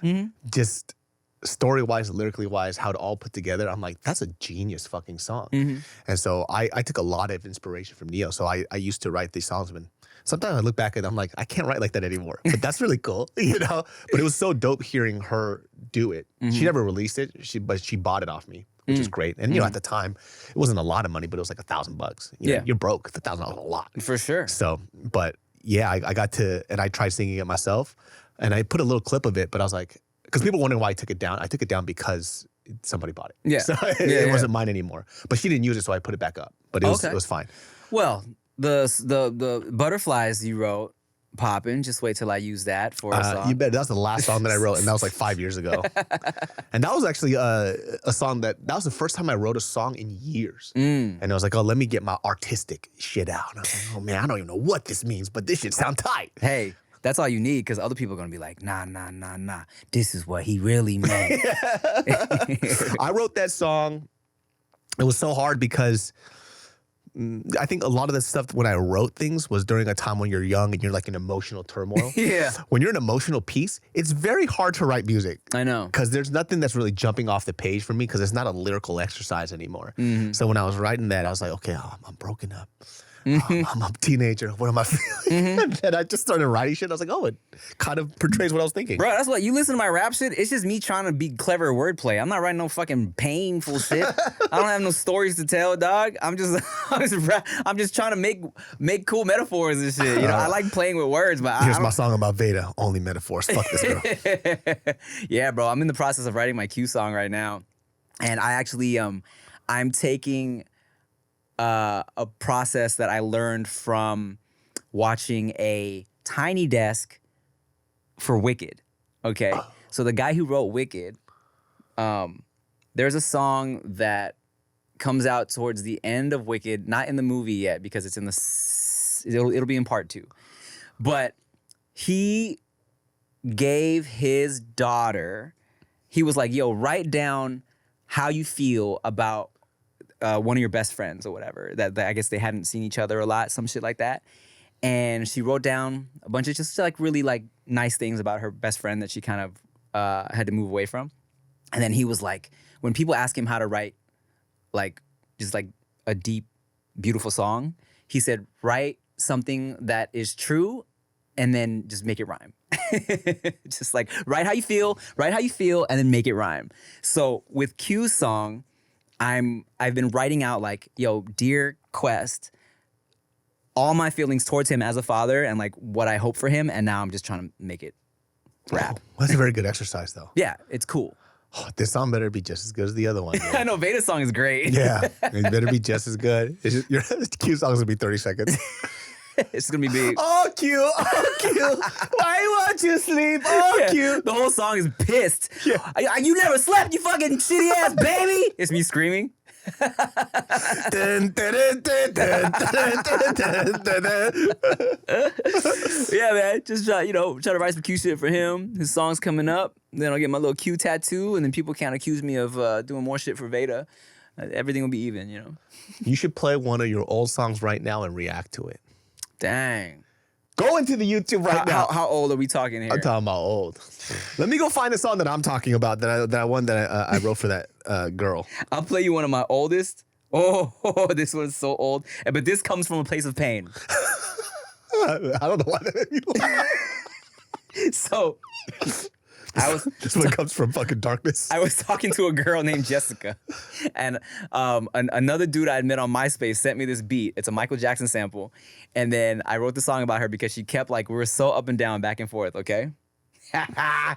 Speaker 2: Just story-wise, lyrically-wise, how it all put together. I'm like, that's a genius fucking song. And so I took a lot of inspiration from Neo. So I used to write these songs. And sometimes I look back and I'm like, I can't write like that anymore. But that's really cool, you know? But it was so dope hearing her do it. She never released it, but she bought it off me, which is great. And, you know, at the time, it wasn't a lot of money, but it was like $1,000. You know, you're broke. $1,000 is a lot.
Speaker 1: For sure.
Speaker 2: So, but yeah, I got to, and I tried singing it myself. And I put a little clip of it, but I was like, because people wondering why I took it down. I took it down because somebody bought it. Yeah. So it wasn't mine anymore. But she didn't use it, so I put it back up. But it was fine.
Speaker 1: Well, the butterflies you wrote, poppin'. Just wait till I use that for a song.
Speaker 2: You bet. That was the last song that I wrote, and that was like 5 years ago. And that was actually a song that was the first time I wrote a song in years. And I was like, oh, let me get my artistic shit out. And I was like, oh man, I don't even know what this means, but this shit sound tight.
Speaker 1: Hey. That's all you need, because other people are going to be like, nah. This is what he really meant.
Speaker 2: I wrote that song it was so hard because I think a lot of the stuff when I wrote things was during a time when you're young and you're like in emotional turmoil.
Speaker 1: Yeah.
Speaker 2: When you're an emotional piece, it's very hard to write music.
Speaker 1: I know.
Speaker 2: Because there's nothing that's really jumping off the page for me because it's not a lyrical exercise anymore. So when I was writing that, I was like, okay, I'm broken up. I'm a teenager. What am I feeling? And then I just started writing shit. I was like, oh, it kind of portrays what I was thinking.
Speaker 1: Bro, that's what you listen to my rap shit. It's just me trying to be clever wordplay. I'm not writing no fucking painful shit. I don't have no stories to tell, dog. I'm just trying to make cool metaphors and shit. You know, I like playing with words, but
Speaker 2: here's my song about Veyda. Only metaphors. Fuck this girl.
Speaker 1: Yeah, bro. I'm in the process of writing my Q song right now, and I actually I'm taking a process that I learned from watching a Tiny Desk for Wicked. Okay, so the guy who wrote Wicked, there's a song that comes out towards the end of Wicked, not in the movie yet because it's in it'll be in part 2, but he gave his daughter, he was like, yo, write down how you feel about one of your best friends or whatever, that I guess they hadn't seen each other a lot, some shit like that. And she wrote down a bunch of just like really like nice things about her best friend that she kind of had to move away from. And then he was like, when people ask him how to write like just like a deep, beautiful song, he said, write something that is true and then just make it rhyme. Just like write how you feel, and then make it rhyme. So with Q's song, I've been writing out like, yo, dear Quest, all my feelings towards him as a father and like what I hope for him, and now I'm just trying to make it rap.
Speaker 2: Oh, that's a very good exercise though.
Speaker 1: Yeah, it's cool.
Speaker 2: Oh, this song better be just as good as the other one.
Speaker 1: I know, Veyda's song is great.
Speaker 2: Yeah, it better be just as good. Your Q song is gonna be 30 seconds.
Speaker 1: It's gonna be big.
Speaker 2: Oh, Q, why won't you sleep? Oh,
Speaker 1: Yeah,
Speaker 2: Q.
Speaker 1: the whole song is pissed.
Speaker 2: Yeah.
Speaker 1: You never slept, you fucking shitty ass baby. It's me screaming.
Speaker 2: Dun, dun, dun, dun, dun, dun, dun, dun, dun.
Speaker 1: Yeah, man. Just try to write some Q shit for him. His song's coming up. Then I'll get my little Q tattoo, and then people can't accuse me of doing more shit for Veyda. Everything will be even, you know.
Speaker 2: You should play one of your old songs right now and react to it.
Speaker 1: Dang.
Speaker 2: Go into the YouTube right now.
Speaker 1: How old are we talking here?
Speaker 2: I'm talking about old. Let me go find a song that I'm talking about that I wrote for that girl.
Speaker 1: I'll play you one of my oldest. Oh, this one's so old. But this comes from a place of pain.
Speaker 2: I don't know why that made me laugh.
Speaker 1: So,
Speaker 2: this one comes from fucking darkness.
Speaker 1: I was talking to a girl named Jessica, and another dude I met on MySpace sent me this beat. It's a Michael Jackson sample, and then I wrote the song about her because she kept like, we were so up and down, back and forth. Okay,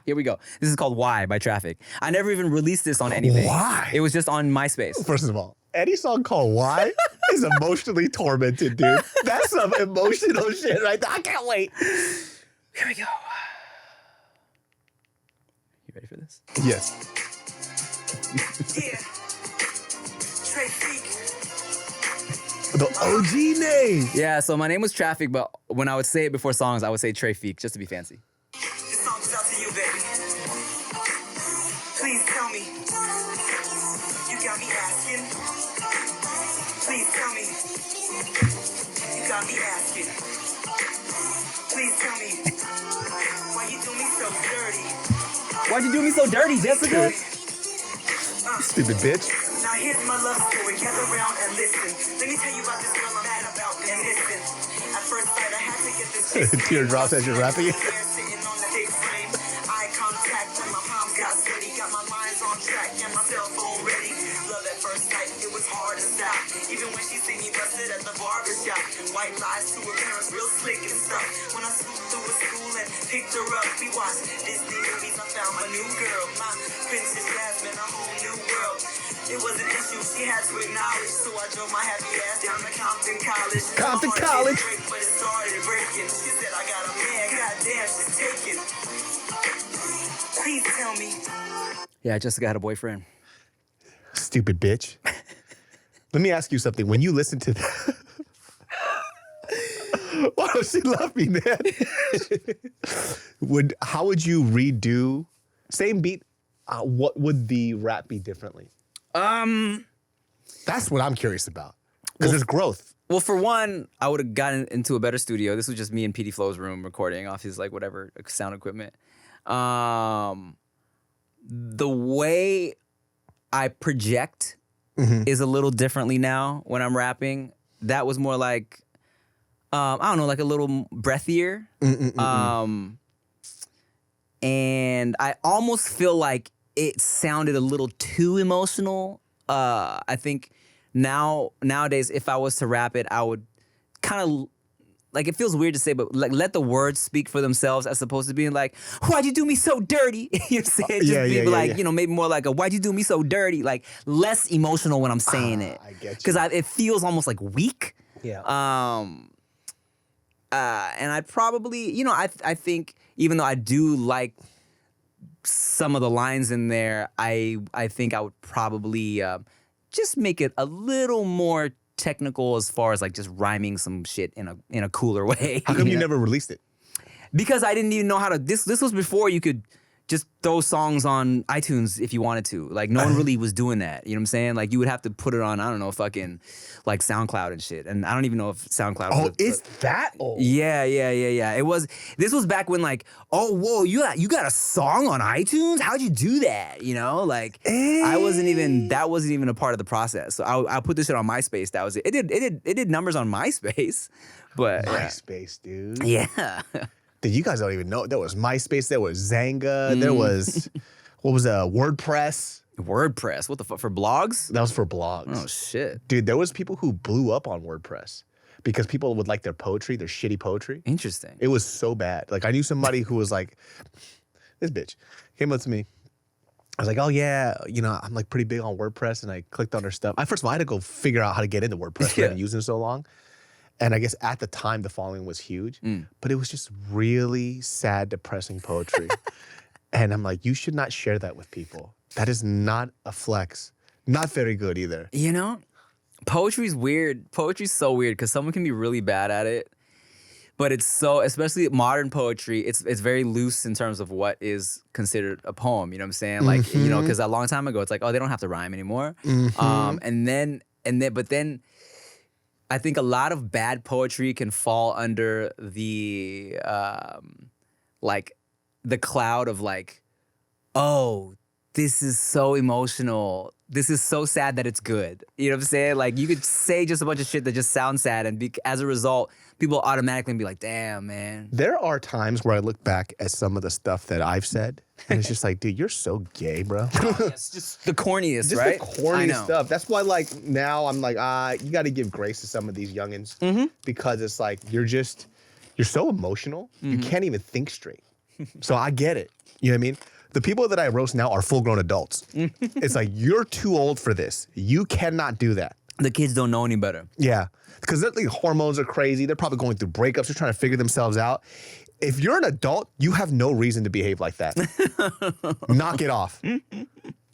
Speaker 1: here we go. This is called "Why" by Traffic. I never even released this on anything.
Speaker 2: Why?
Speaker 1: It was just on MySpace.
Speaker 2: First of all, any song called "Why" is emotionally tormented, dude. That's some emotional shit right there. I can't wait.
Speaker 1: Here we go. You ready for this?
Speaker 2: Yes.
Speaker 3: Yeah.
Speaker 2: The OG name.
Speaker 1: Yeah, so my name was Traffic, but when I would say it before songs, I would say Traffic just to be fancy.
Speaker 3: This song is out to you, baby. Please tell me. You got me asking. Please tell me. You got me asking. Please tell me. Why you do me so dirty?
Speaker 1: Why'd you do me so dirty, Jessica?
Speaker 2: Stupid bitch.
Speaker 3: Now here's my love story. Gather around and listen. Let me tell you about this girl I'm mad about and listen. At first sight, I had to get this.
Speaker 2: Teardrops as you're rapping.
Speaker 3: Sitting on the big frame. Eye contact and my palms got sweaty. Got my lines on track and my cell phone ready. Love at first sight, it was hard to stop. Even when she see me busted at the barbershop. White lies to her parents, real slick and stuff. When I scooped through a school and picked her up, we watched Disney movies. I found my new girl, my Princess Jasmine, a whole new world. It was an issue she had to acknowledge, so I drove my happy ass down to Compton College.
Speaker 2: Compton College.
Speaker 3: Break, but it started breaking. She said I got a man, goddamn, she's taken. Please tell me.
Speaker 1: Yeah, Jessica had a boyfriend.
Speaker 2: Stupid bitch. Let me ask you something. When you listen to that, why don't she love me, man? How would you redo same beat? What would the rap be differently? That's what I'm curious about. Because there's growth.
Speaker 1: Well, for one, I would have gotten into a better studio. This was just me in PD Flow's room recording off his like whatever sound equipment. The way I project is a little differently now when I'm rapping. That was more like, I don't know, like a little breathier. And I almost feel like it sounded a little too emotional. I think nowadays, if I was to rap it, I would kind of, like, it feels weird to say, but like let the words speak for themselves as opposed to being like, why'd you do me so dirty? You know what I'm saying? You know, maybe more like a, why'd you do me so dirty? Like less emotional when I'm saying it.
Speaker 2: I get you.
Speaker 1: Because it feels almost like weak.
Speaker 2: Yeah.
Speaker 1: And I'd probably, you know, I think even though I do like some of the lines in there, I think I would probably just make it a little more technical as far as like just rhyming some shit in a cooler way.
Speaker 2: How come you never released it?
Speaker 1: Because I didn't even know how to. This was before you could just throw songs on iTunes if you wanted to. Like no one really was doing that. You know what I'm saying? Like you would have to put it on, I don't know, fucking like SoundCloud and shit. And I don't even know if SoundCloud was
Speaker 2: it's that old.
Speaker 1: Yeah. This was back when like, oh, whoa, you got a song on iTunes? How'd you do that? You know, like that wasn't even a part of the process. So I put this shit on MySpace. That was it. It did numbers on MySpace, but
Speaker 2: MySpace, dude.
Speaker 1: Yeah.
Speaker 2: Dude, you guys don't even know. There was MySpace, there was Zanga, there was, what was WordPress?
Speaker 1: WordPress? What the fuck? For blogs?
Speaker 2: That was for blogs.
Speaker 1: Oh, shit.
Speaker 2: Dude, there was people who blew up on WordPress because people would like their poetry, their shitty poetry.
Speaker 1: Interesting.
Speaker 2: It was so bad. Like, I knew somebody who was like, this bitch came up to me. I was like, oh, yeah, you know, I'm like pretty big on WordPress. And I clicked on her stuff. First of all, I had to go figure out how to get into WordPress. I hadn't used it so long. And I guess at the time, the following was huge, but it was just really sad, depressing poetry. And I'm like, you should not share that with people. That is not a flex. Not very good either.
Speaker 1: You know, poetry's weird. Poetry's so weird because someone can be really bad at it, but it's so, especially modern poetry, it's very loose in terms of what is considered a poem. You know what I'm saying? Like, you know, because a long time ago, it's like, oh, they don't have to rhyme anymore. But then I think a lot of bad poetry can fall under the like the cloud of like, oh, this is so emotional. This is so sad that it's good. You know what I'm saying? Like you could say just a bunch of shit that just sounds sad, and as a result, people automatically be like, damn, man.
Speaker 2: There are times where I look back at some of the stuff that I've said, and it's just like, dude, you're so gay, bro.
Speaker 1: It's just the corniest,
Speaker 2: just
Speaker 1: right?
Speaker 2: The corniest stuff. That's why, like, now I'm like, you got to give grace to some of these youngins because it's like you're so emotional, you can't even think straight. So I get it. You know what I mean? The people that I roast now are full-grown adults. It's like, you're too old for this. You cannot do that.
Speaker 1: The kids don't know any better.
Speaker 2: Yeah, because the hormones are crazy. They're probably going through breakups. They're trying to figure themselves out. If you're an adult, you have no reason to behave like that. Knock it off.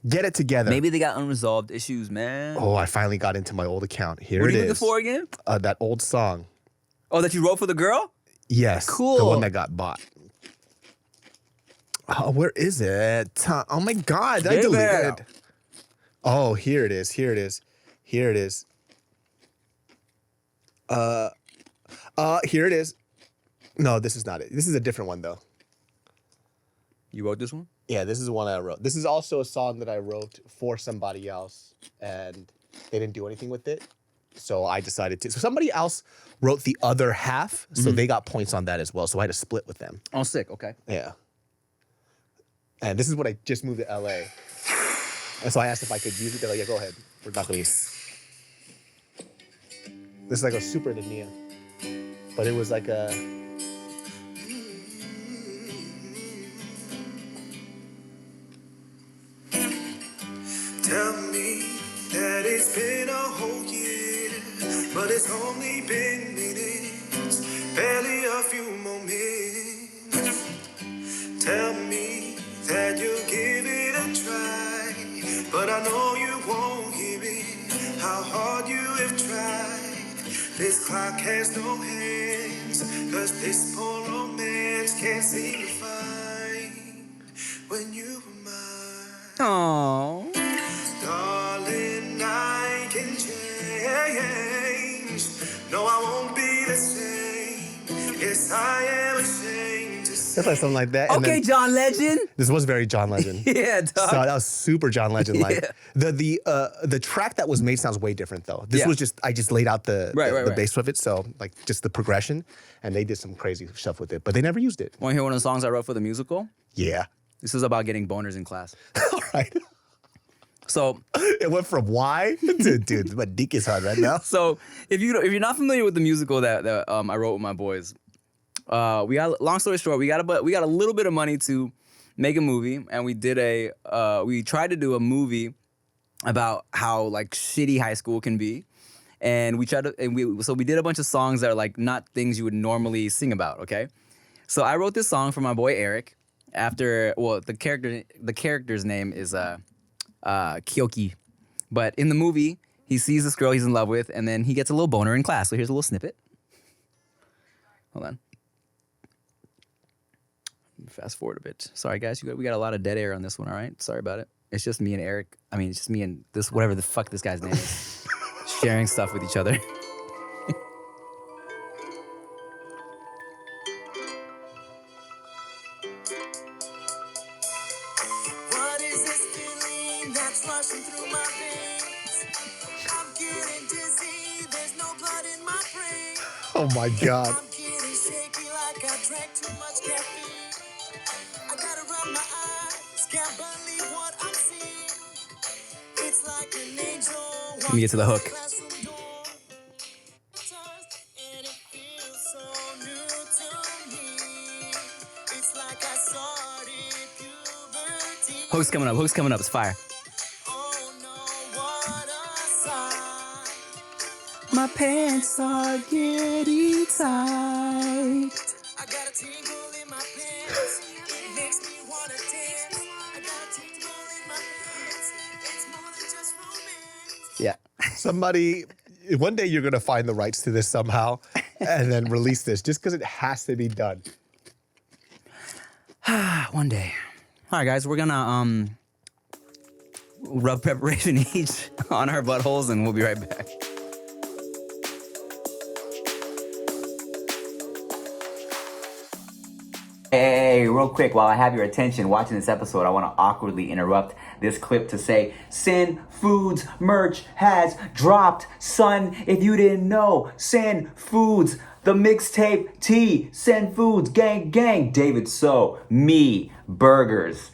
Speaker 2: Get it together.
Speaker 1: Maybe they got unresolved issues, man.
Speaker 2: Oh, I finally got into my old account. Here
Speaker 1: what
Speaker 2: it is.
Speaker 1: What are you looking for again?
Speaker 2: That old song.
Speaker 1: Oh, that you wrote for the girl?
Speaker 2: Yes.
Speaker 1: Cool.
Speaker 2: The one that got bought. Oh, where is it? Oh my God, did I delete it? Oh, here it is. Here it is. Here it is. Here it is. No, this is not it. This is a different one though.
Speaker 1: You wrote this one?
Speaker 2: Yeah, this is the one I wrote. This is also a song that I wrote for somebody else, and they didn't do anything with it. So I decided to. So somebody else wrote the other half, so they got points on that as well. So I had to split with them.
Speaker 1: Oh, sick. Okay.
Speaker 2: Yeah. And this is what I just moved to LA. And so I asked if I could use it. They're like, yeah, go ahead. We're not gonna use. This is like a super Nia. But it was like a.
Speaker 3: Tell me that it's been a whole year, but it's only been minutes, barely a few moments. Tell me that you'll give it a try, but I know you won't hear it, how hard you have tried. This clock has no hands, cause this poor romance can't seem to find when you were mine.
Speaker 1: Aww.
Speaker 3: Darling, I can No, I won't be the same. Yes, I am ashamed to say.
Speaker 2: It's like something like that. And
Speaker 1: Okay,
Speaker 2: then,
Speaker 1: John Legend.
Speaker 2: this was very John Legend.
Speaker 1: Yeah, dog.
Speaker 2: So that was super John Legend like.
Speaker 1: Yeah.
Speaker 2: The track that was made sounds way different though. This
Speaker 1: Yeah.
Speaker 2: was just I just laid out the
Speaker 1: Right.
Speaker 2: bass of it, so like just the progression, and they did some crazy stuff with it, but they never used it.
Speaker 1: Want to hear one of the songs I wrote for the musical?
Speaker 2: Yeah.
Speaker 1: This is about getting boners in class.
Speaker 2: All right.
Speaker 1: So,
Speaker 2: It went from why to dude, my dick is hard right now.
Speaker 1: so if you're not familiar with the musical that I wrote with my boys, we got, long story short, we got a little bit of money to make a movie, and we tried to do a movie about how like shitty high school can be, and we did a bunch of songs that are like not things you would normally sing about. Okay, so I wrote this song for my boy Eric. The character's name is Kyoki, but in the movie he sees this girl he's in love with, and then he gets a little boner in class. So here's a little snippet. Hold on. Fast forward a bit. Sorry, guys. We got a lot of dead air on this one, all right? Sorry about it. It's just me and Eric. I mean, it's just me and this, whatever the fuck this guy's name is, sharing stuff with each other.
Speaker 3: What is this feeling that's rushing through my veins? I'm getting dizzy, there's no blood in my brain.
Speaker 2: Oh my god.
Speaker 3: I'm getting shaky like I drank too much caffeine. I gotta rub my eyes, can't believe what I'm seeing. It's like an angel.
Speaker 1: Let me get to the hook.
Speaker 3: Classroom door. And it feels so new to me. It's like I started puberty.
Speaker 1: Hook's coming up. It's fire.
Speaker 3: Oh no, what a sight.
Speaker 1: My pants are getting tight.
Speaker 3: I got a tingle in my pants. It makes me wanna dance. I got a tingle in my pants. It's more than just romance.
Speaker 1: Yeah.
Speaker 2: Somebody, one day you're gonna find the rights to this somehow, and then release this just because it has to be done.
Speaker 1: One day. All right, guys, we're gonna rub preparation each on our buttholes, and we'll be right back. Hey, real quick, while I have your attention watching this episode, I want to awkwardly interrupt this clip to say, Sin Foodz merch has dropped. Son, if you didn't know, Sin Foodz, the mixtape T, Sin Foodz, gang, gang, David So, me, burgers,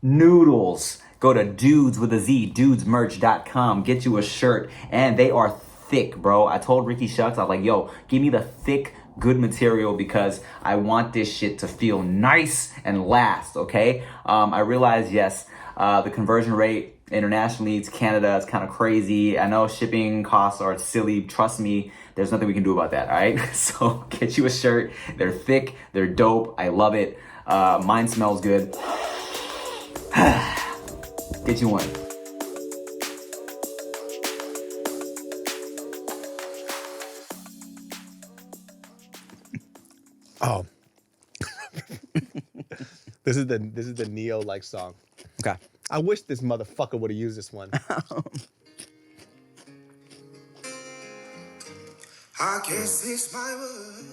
Speaker 1: noodles. Go to dudes with a Z, dudesmerch.com, get you a shirt, and they are thick, bro. I told Ricky Shucks, I was like, yo, give me the thick, good material because I want this shit to feel nice and last, okay? I realize, yes, the conversion rate internationally to Canada is kind of crazy. I know shipping costs are silly. Trust me, there's nothing we can do about that, all right? So get you a shirt. They're thick. They're dope. I love it. Mine smells good. Get you one.
Speaker 2: Oh. This is the Neo like song.
Speaker 1: Okay.
Speaker 2: I wish this motherfucker would have used this one.
Speaker 3: I guess it's my word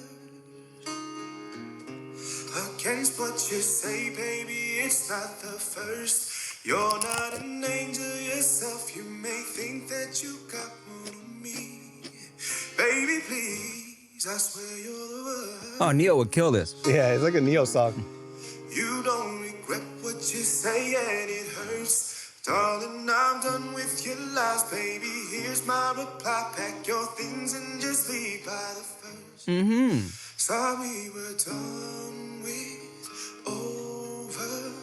Speaker 3: against what you say, baby. It's not the first. You're not an angel yourself. You may think that you got one on me, baby. Please, I swear you're the word.
Speaker 1: Oh, Neo would kill this.
Speaker 2: Yeah, it's like a Neo song.
Speaker 3: You don't regret what you say, and it hurts. Darling, I'm done with your lies, baby. Here's my reply. Pack your things and just leave by the first. Sorry, we're done with, over.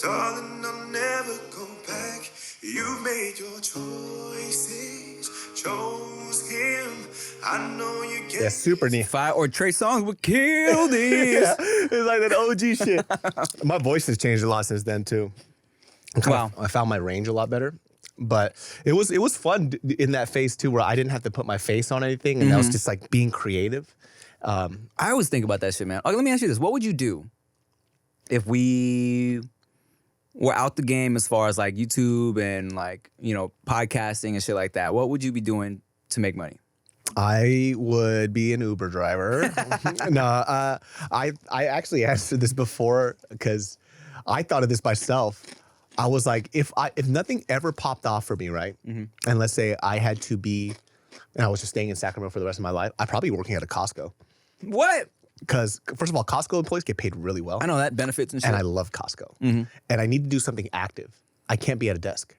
Speaker 3: Darling, I'll never go back. You made your choices, chose him. I know you get
Speaker 2: Yeah, super Neo.
Speaker 1: Fire or Trey Songz would kill this.
Speaker 2: Yeah, it's like that OG shit. My voice has changed a lot since then too.
Speaker 1: Wow.
Speaker 2: I found my range a lot better. But it was fun in that phase too, where I didn't have to put my face on anything, and I was just like being creative.
Speaker 1: I always think about that shit, man. Okay, let me ask you this. What would you do if we were out the game as far as like YouTube and like, you know, podcasting and shit like that? What would you be doing to make money?
Speaker 2: I would be an Uber driver. No, I actually answered this before because I thought of this myself. I was like, if nothing ever popped off for me, right? Mm-hmm. And let's say I had to be, and I was just staying in Sacramento for the rest of my life, I'd probably be working at a Costco.
Speaker 1: What?
Speaker 2: Because first of all, Costco employees get paid really well.
Speaker 1: I know that, benefits and shit.
Speaker 2: And I love Costco. Mm-hmm. And I need to do something active. I can't be at a desk.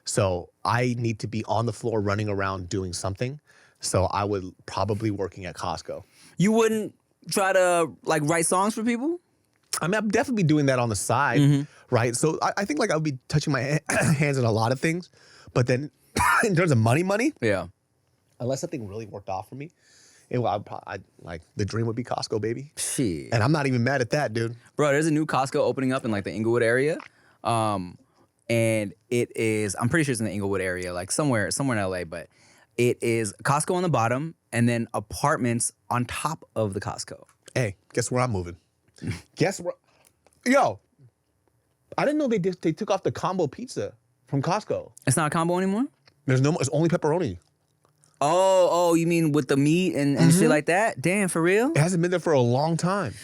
Speaker 2: So I need to be on the floor running around doing something. So I would probably working at Costco.
Speaker 1: You wouldn't try to like write songs for people?
Speaker 2: I mean, I'd definitely be doing that on the side, right? So I think like I would be touching my hands in a lot of things. But then in terms of money,
Speaker 1: Yeah.
Speaker 2: unless something really worked off for me, I'd like the dream would be Costco, baby.
Speaker 1: Shit.
Speaker 2: And I'm not even mad at that, dude.
Speaker 1: Bro, there's a new Costco opening up in like the Inglewood area. And it is, I'm pretty sure it's in the Inglewood area, like somewhere in LA, but it is Costco on the bottom and then apartments on top of the Costco.
Speaker 2: Hey, guess where I'm moving? Guess where? Yo, I didn't know they took off the combo pizza from Costco.
Speaker 1: It's not a combo anymore?
Speaker 2: There's no, it's only pepperoni.
Speaker 1: Oh, you mean with the meat and shit like that? Damn, for real?
Speaker 2: It hasn't been there for a long time.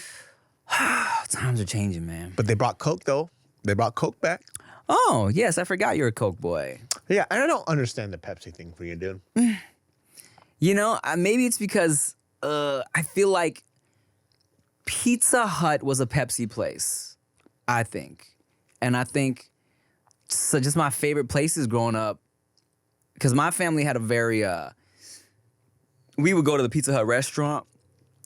Speaker 1: Times are changing, man.
Speaker 2: But they brought Coke though. They brought Coke back.
Speaker 1: Oh, yes, I forgot you're a Coke boy.
Speaker 2: Yeah, and I don't understand the Pepsi thing for you, dude.
Speaker 1: You know, maybe it's because I feel like Pizza Hut was a Pepsi place, I think. And I think so just my favorite places growing up, because my family had a very, we would go to the Pizza Hut restaurant,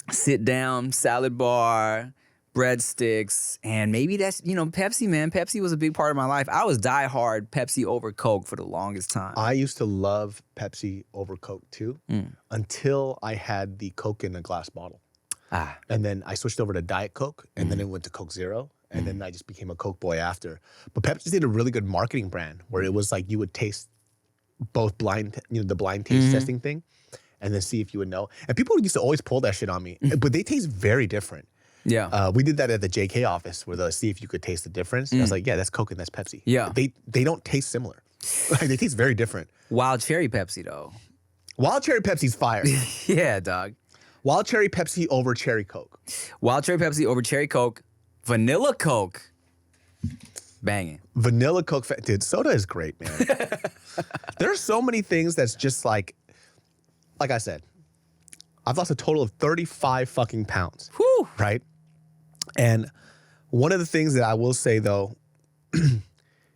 Speaker 1: sit down, salad bar, breadsticks, and maybe that's, Pepsi, man. Pepsi was a big part of my life. I was diehard Pepsi over Coke for the longest time.
Speaker 2: I used to love Pepsi over Coke too, until I had the Coke in a glass bottle. And then I switched over to Diet Coke, and then it went to Coke Zero, and then I just became a Coke boy after. But Pepsi did a really good marketing brand where it was like you would taste both blind, the blind taste testing thing, and then see if you would know. And people used to always pull that shit on me, but they taste very different.
Speaker 1: Yeah.
Speaker 2: We did that at the JK office where they'll see if you could taste the difference. I was like, yeah, that's Coke and that's Pepsi.
Speaker 1: Yeah.
Speaker 2: They don't taste similar. Like they taste very different.
Speaker 1: Wild Cherry Pepsi, though.
Speaker 2: Wild Cherry Pepsi's fire.
Speaker 1: Yeah, dog.
Speaker 2: Wild Cherry Pepsi over Cherry Coke.
Speaker 1: Wild Cherry Pepsi over Cherry Coke. Vanilla Coke. Banging.
Speaker 2: Vanilla Coke. Dude, soda is great, man. There are so many things that's just like I said, I've lost a total of 35 fucking pounds.
Speaker 1: Whew.
Speaker 2: Right? And one of the things that I will say, though,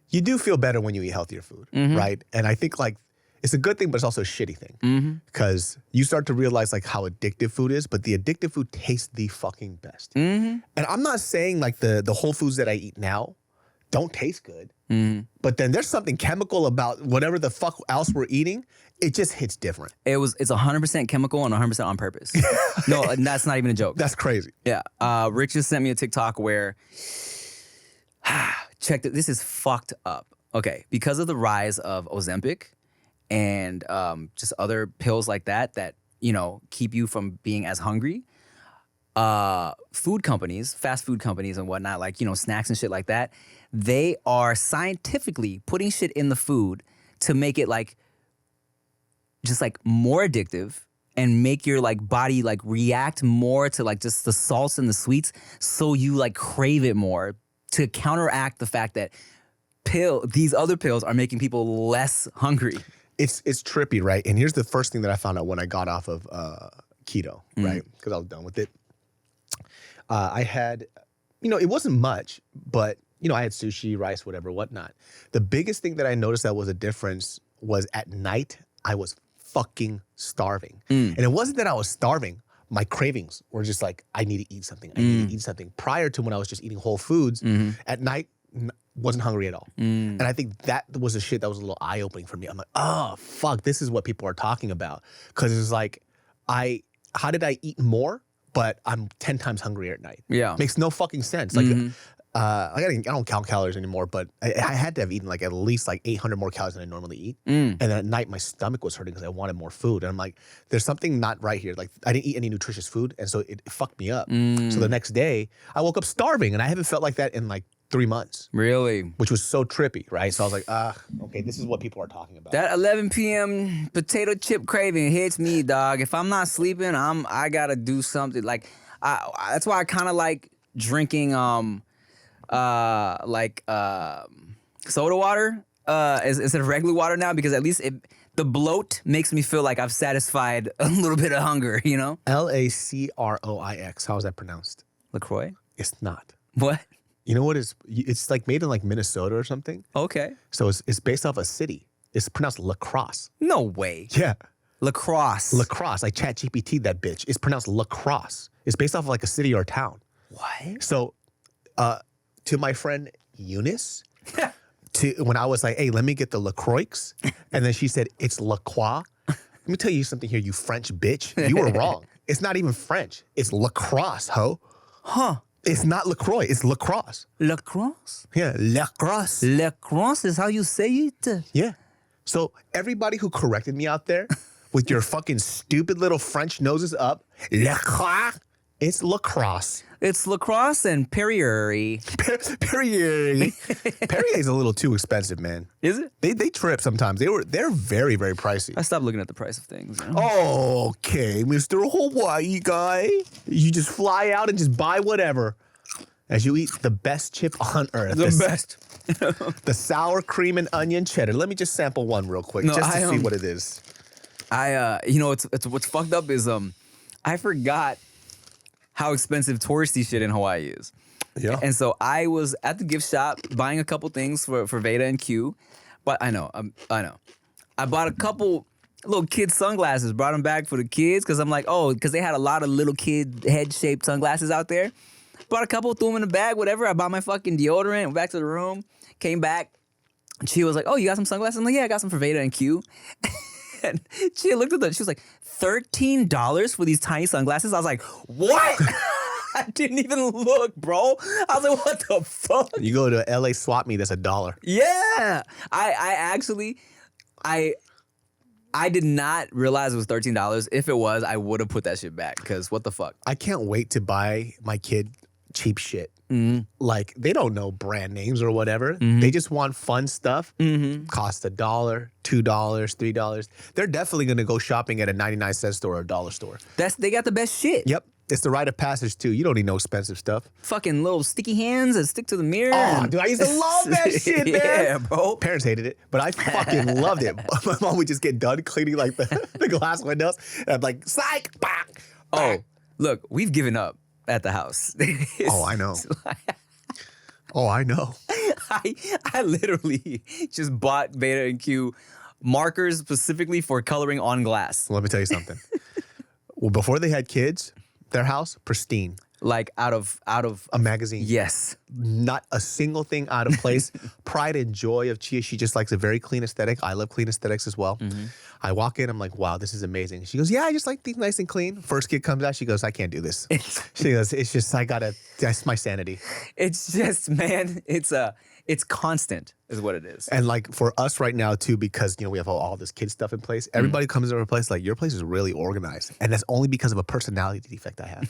Speaker 2: you do feel better when you eat healthier food, right? And I think, like, it's a good thing, but it's also a shitty thing. Because you start to realize, like, how addictive food is, but the addictive food tastes the fucking best. And I'm not saying, like, the whole foods that I eat now don't taste good. But then there's something chemical about whatever the fuck else we're eating. It just hits different.
Speaker 1: It's 100% chemical and 100% on purpose. No, and that's not even a joke.
Speaker 2: That's crazy.
Speaker 1: Yeah. Rich just sent me a TikTok where, check it, this is fucked up. Okay, because of the rise of Ozempic and just other pills like that, keep you from being as hungry, food companies, fast food companies and whatnot, like, snacks and shit like that, they are scientifically putting shit in the food to make it like, just like more addictive and make your like body like react more to like just the salts and the sweets, so you like crave it more to counteract the fact that these other pills are making people less hungry.
Speaker 2: It's trippy, right? And here's the first thing that I found out when I got off of keto, right? Because I was done with it. I had, it wasn't much, but I had sushi, rice, whatever, whatnot. The biggest thing that I noticed that was a difference was at night I was fucking starving. And it wasn't that I was starving. My cravings were just like, I need to eat something. I need to eat something. Prior to when I was just eating whole foods, at night, wasn't hungry at all. And I think that was a shit that was a little eye-opening for me. I'm like, oh, fuck, this is what people are talking about. Because it's like, how did I eat more, but I'm 10 times hungrier at night? Yeah. Makes no fucking sense. Like, I don't count calories anymore, but I had to have eaten like at least like 800 more calories than I normally eat. And then at night, my stomach was hurting because I wanted more food. And I'm like, there's something not right here. Like, I didn't eat any nutritious food, and so it fucked me up. So the next day, I woke up starving, and I haven't felt like that in like 3 months.
Speaker 1: Really?
Speaker 2: Which was so trippy, right? So I was like, okay, this is what people are talking about.
Speaker 1: That 11 p.m. potato chip craving hits me, dog. If I'm not sleeping, I gotta do something. Like, that's why I kind of like drinking soda water instead of regular water now, because at least the bloat makes me feel like I've satisfied a little bit of hunger, you know?
Speaker 2: LACROIX. How is that pronounced?
Speaker 1: LaCroix?
Speaker 2: It's not.
Speaker 1: What?
Speaker 2: You know what is? It's like made in like Minnesota or something.
Speaker 1: Okay.
Speaker 2: So it's based off a city. It's pronounced lacrosse.
Speaker 1: No way.
Speaker 2: Yeah.
Speaker 1: Lacrosse.
Speaker 2: Lacrosse, like ChatGPT, that bitch. It's pronounced lacrosse. It's based off of like a city or a town.
Speaker 1: What?
Speaker 2: So, to my friend Eunice, when I was like, hey, let me get the LaCroix, and then she said, it's LaCroix. Let me tell you something here, you French bitch. You were wrong. It's not even French. It's lacrosse, ho.
Speaker 1: Huh.
Speaker 2: It's not LaCroix. It's lacrosse.
Speaker 1: Lacrosse?
Speaker 2: Yeah, lacrosse.
Speaker 1: Lacrosse is how you say it?
Speaker 2: Yeah. So everybody who corrected me out there with your fucking stupid little French noses up, lacroix, it's lacrosse.
Speaker 1: It's lacrosse and Perrier.
Speaker 2: Perrier. Perrier's a little too expensive, man.
Speaker 1: Is it?
Speaker 2: They trip sometimes. They're very, very pricey.
Speaker 1: I stopped looking at the price of things. You know?
Speaker 2: Okay, Mr. Hawaii guy. You just fly out and just buy whatever as you eat the best chip on earth.
Speaker 1: The best.
Speaker 2: The sour cream and onion cheddar. Let me just sample one real quick just to see what it is.
Speaker 1: It's what's fucked up is I forgot how expensive touristy shit in Hawaii is.
Speaker 2: Yeah.
Speaker 1: And so I was at the gift shop buying a couple things for Veyda and Q. But I know. I bought a couple little kid sunglasses, brought them back for the kids because I'm like, because they had a lot of little kid head-shaped sunglasses out there. Bought a couple, threw them in the bag, whatever. I bought my fucking deodorant, went back to the room, came back. Chia was like, oh, you got some sunglasses? I'm like, yeah, I got some for Veyda and Q. And Chia looked at them. She was like, $13 for these tiny sunglasses? I was like, what? I didn't even look, bro. I was like, what the fuck?
Speaker 2: You go to LA swap meet, that's $1.
Speaker 1: Yeah. I did not realize it was $13. If it was, I would have put that shit back because what the fuck?
Speaker 2: I can't wait to buy my kid cheap shit.
Speaker 1: Mm-hmm.
Speaker 2: Like, they don't know brand names or whatever. Mm-hmm. They just want fun stuff.
Speaker 1: Mm-hmm.
Speaker 2: Cost $1, $2, $3. They're definitely going to go shopping at a 99-cent store or a dollar store.
Speaker 1: They got the best shit.
Speaker 2: Yep. It's the rite of passage, too. You don't need no expensive stuff.
Speaker 1: Fucking little sticky hands that stick to the mirror.
Speaker 2: Oh, dude, I used to love that shit, man.
Speaker 1: Yeah, bro.
Speaker 2: Parents hated it, but I fucking loved it. My mom would just get done cleaning like the glass windows, and I'm like, psych, bah, bah.
Speaker 1: Oh, look, we've given up at the house.
Speaker 2: Oh, I know. Oh, I know.
Speaker 1: I literally just bought Veyda and Q markers specifically for coloring on glass.
Speaker 2: Let me tell you something. Well, before they had kids, their house, pristine.
Speaker 1: Like out of
Speaker 2: a magazine.
Speaker 1: Yes.
Speaker 2: Not a single thing out of place. Pride and joy of Chia. She just likes a very clean aesthetic. I love clean aesthetics as well. Mm-hmm. I walk in, I'm like, wow, this is amazing. She goes, yeah, I just like things nice and clean. First kid comes out, she goes, I can't do this. She goes, it's just, that's my sanity.
Speaker 1: It's just, man, it's constant is what it is.
Speaker 2: And like for us right now too, because we have all this kid stuff in place, everybody comes into our place like, your place is really organized. And that's only because of a personality defect I have.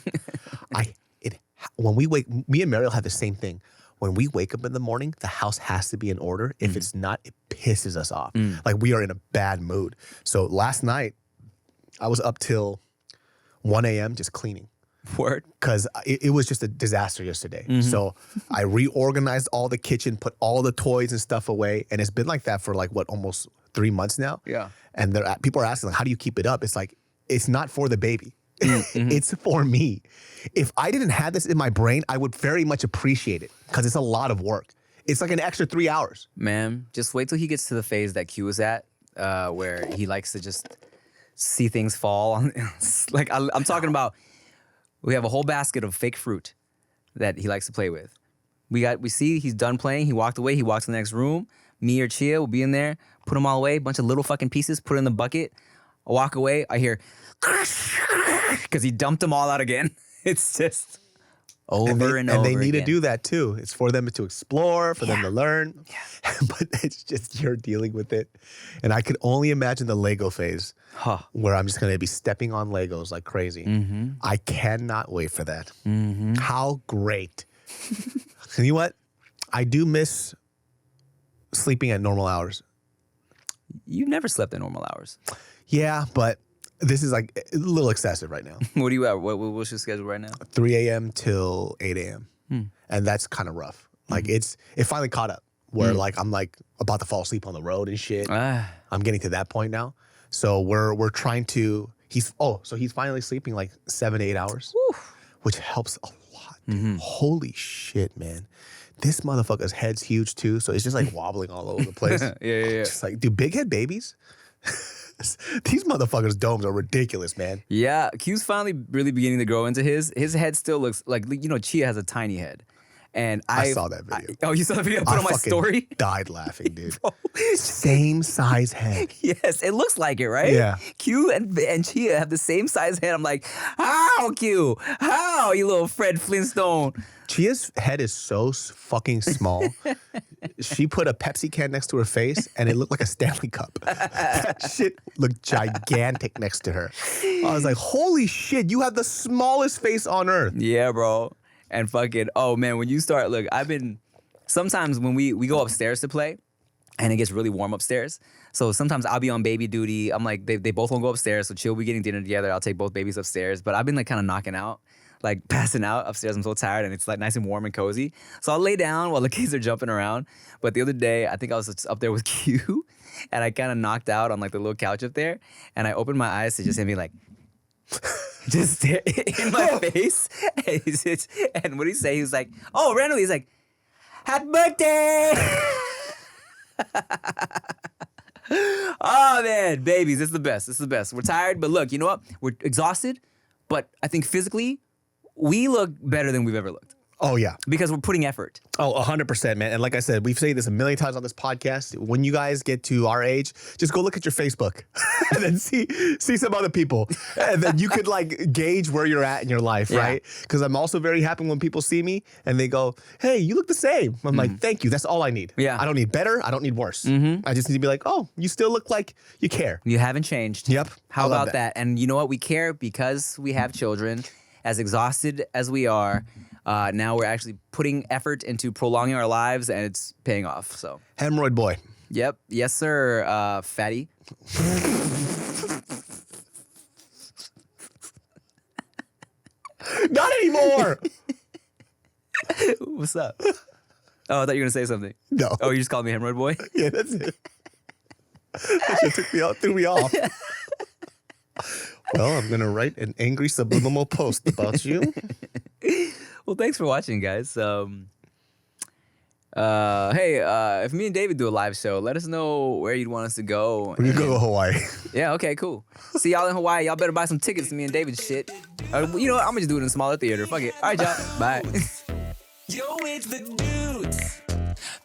Speaker 2: When we wake, me and Mariel have the same thing. When we wake up in the morning, the house has to be in order. If it's not, it pisses us off. Like we are in a bad mood. So last night, I was up till 1 a.m. just cleaning.
Speaker 1: Word.
Speaker 2: Because it was just a disaster yesterday. Mm-hmm. So I reorganized all the kitchen, put all the toys and stuff away. And it's been like that for like, almost 3 months now?
Speaker 1: Yeah.
Speaker 2: And people are asking, like, how do you keep it up? It's like, it's not for the baby. Mm-hmm. It's for me. If I didn't have this in my brain, I would very much appreciate it because it's a lot of work. It's like an extra 3 hours.
Speaker 1: Man, just wait till he gets to the phase that Q is at, where he likes to just see things fall. Like I'm talking about, we have a whole basket of fake fruit that he likes to play with. We see he's done playing. He walked away. He walks to the next room. Me or Chia will be in there, put them all away, bunch of little fucking pieces, put in the bucket. I walk away. I hear because he dumped them all out again. It's just over and over again.
Speaker 2: And they need to do that too. It's for them to explore, for them to learn. Yeah. But it's just you're dealing with it. And I could only imagine the Lego phase where I'm just going to be stepping on Legos like crazy. Mm-hmm. I cannot wait for that. Mm-hmm. How great. You know what? I do miss sleeping at normal hours.
Speaker 1: You've never slept at normal hours.
Speaker 2: Yeah, but this is like a little excessive right now.
Speaker 1: What are you at? What's your schedule right now?
Speaker 2: 3 a.m. till 8 a.m. And that's kind of rough. Like it finally caught up where like I'm like about to fall asleep on the road and shit. I'm getting to that point now. So we're trying to, he's finally sleeping like 7 to 8 hours, which helps a lot. Dude. Holy shit, man. This motherfucker's head's huge too. So it's just like wobbling all over the place.
Speaker 1: Yeah.
Speaker 2: Just like, do big head babies? These motherfuckers' domes are ridiculous, man.
Speaker 1: Yeah, Q's finally really beginning to grow into his. His head still looks like, Chia has a tiny head. And
Speaker 2: I saw that video.
Speaker 1: Oh, you saw the video I put on my story?
Speaker 2: Died laughing, dude. Same size head.
Speaker 1: Yes, it looks like it, right?
Speaker 2: Yeah.
Speaker 1: Q and Chia have the same size head. I'm like, how, Q? How, you little Fred Flintstone?
Speaker 2: Chia's head is so fucking small. She put a Pepsi can next to her face, and it looked like a Stanley Cup. That shit looked gigantic next to her. I was like, holy shit, you have the smallest face on earth.
Speaker 1: Yeah, bro. And fucking, oh man, when you start, look, sometimes when we go upstairs to play, and it gets really warm upstairs. So sometimes I'll be on baby duty. I'm like, they both won't go upstairs, so Chill will be getting dinner together. I'll take both babies upstairs. But I've been like kind of knocking out, like passing out upstairs. I'm so tired, and it's like nice and warm and cozy. So I'll lay down while the kids are jumping around. But the other day, I think I was up there with Q, and I kind of knocked out on like the little couch up there, and I opened my eyes to just him be like, just stare in my face. And what did he say? He was like, oh, randomly, he's like, happy birthday! Oh, man, babies, it's the best. It's the best. We're tired, but look, you know what? We're exhausted, but I think physically, we look better than we've ever looked.
Speaker 2: Oh, yeah.
Speaker 1: Because we're putting effort.
Speaker 2: Oh, 100%, man. And like I said, we've said this a million times on this podcast. When you guys get to our age, just go look at your Facebook and then see some other people. And then you could like gauge where you're at in your life, right? Because I'm also very happy when people see me and they go, hey, you look the same. I'm like, thank you. That's all I need.
Speaker 1: Yeah.
Speaker 2: I don't need better. I don't need worse. I just need to be like, oh, you still look like you care.
Speaker 1: You haven't changed.
Speaker 2: Yep.
Speaker 1: How about that? And you know what? We care because we have children. As exhausted as we are, now we're actually putting effort into prolonging our lives, and it's paying off. So,
Speaker 2: Hemorrhoid boy.
Speaker 1: Yep. Yes, sir, fatty.
Speaker 2: Not anymore.
Speaker 1: What's up? Oh, I thought you were going to say something.
Speaker 2: No.
Speaker 1: Oh, you just called me hemorrhoid boy?
Speaker 2: Yeah, that's it. That shit threw me off. Well, I'm going to write an angry subliminal post about you.
Speaker 1: Well, thanks for watching, guys. Hey, if me and David do a live show, let us know where you'd want us to go.
Speaker 2: We can go to Hawaii.
Speaker 1: Yeah, okay, cool. See y'all in Hawaii. Y'all better buy some tickets to me and David's shit. You know what? I'm going to just do it in a smaller theater. Fuck it. All right, y'all. Bye.
Speaker 3: Yo, it's the dudes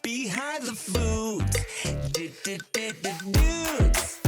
Speaker 3: behind the food. Dudes.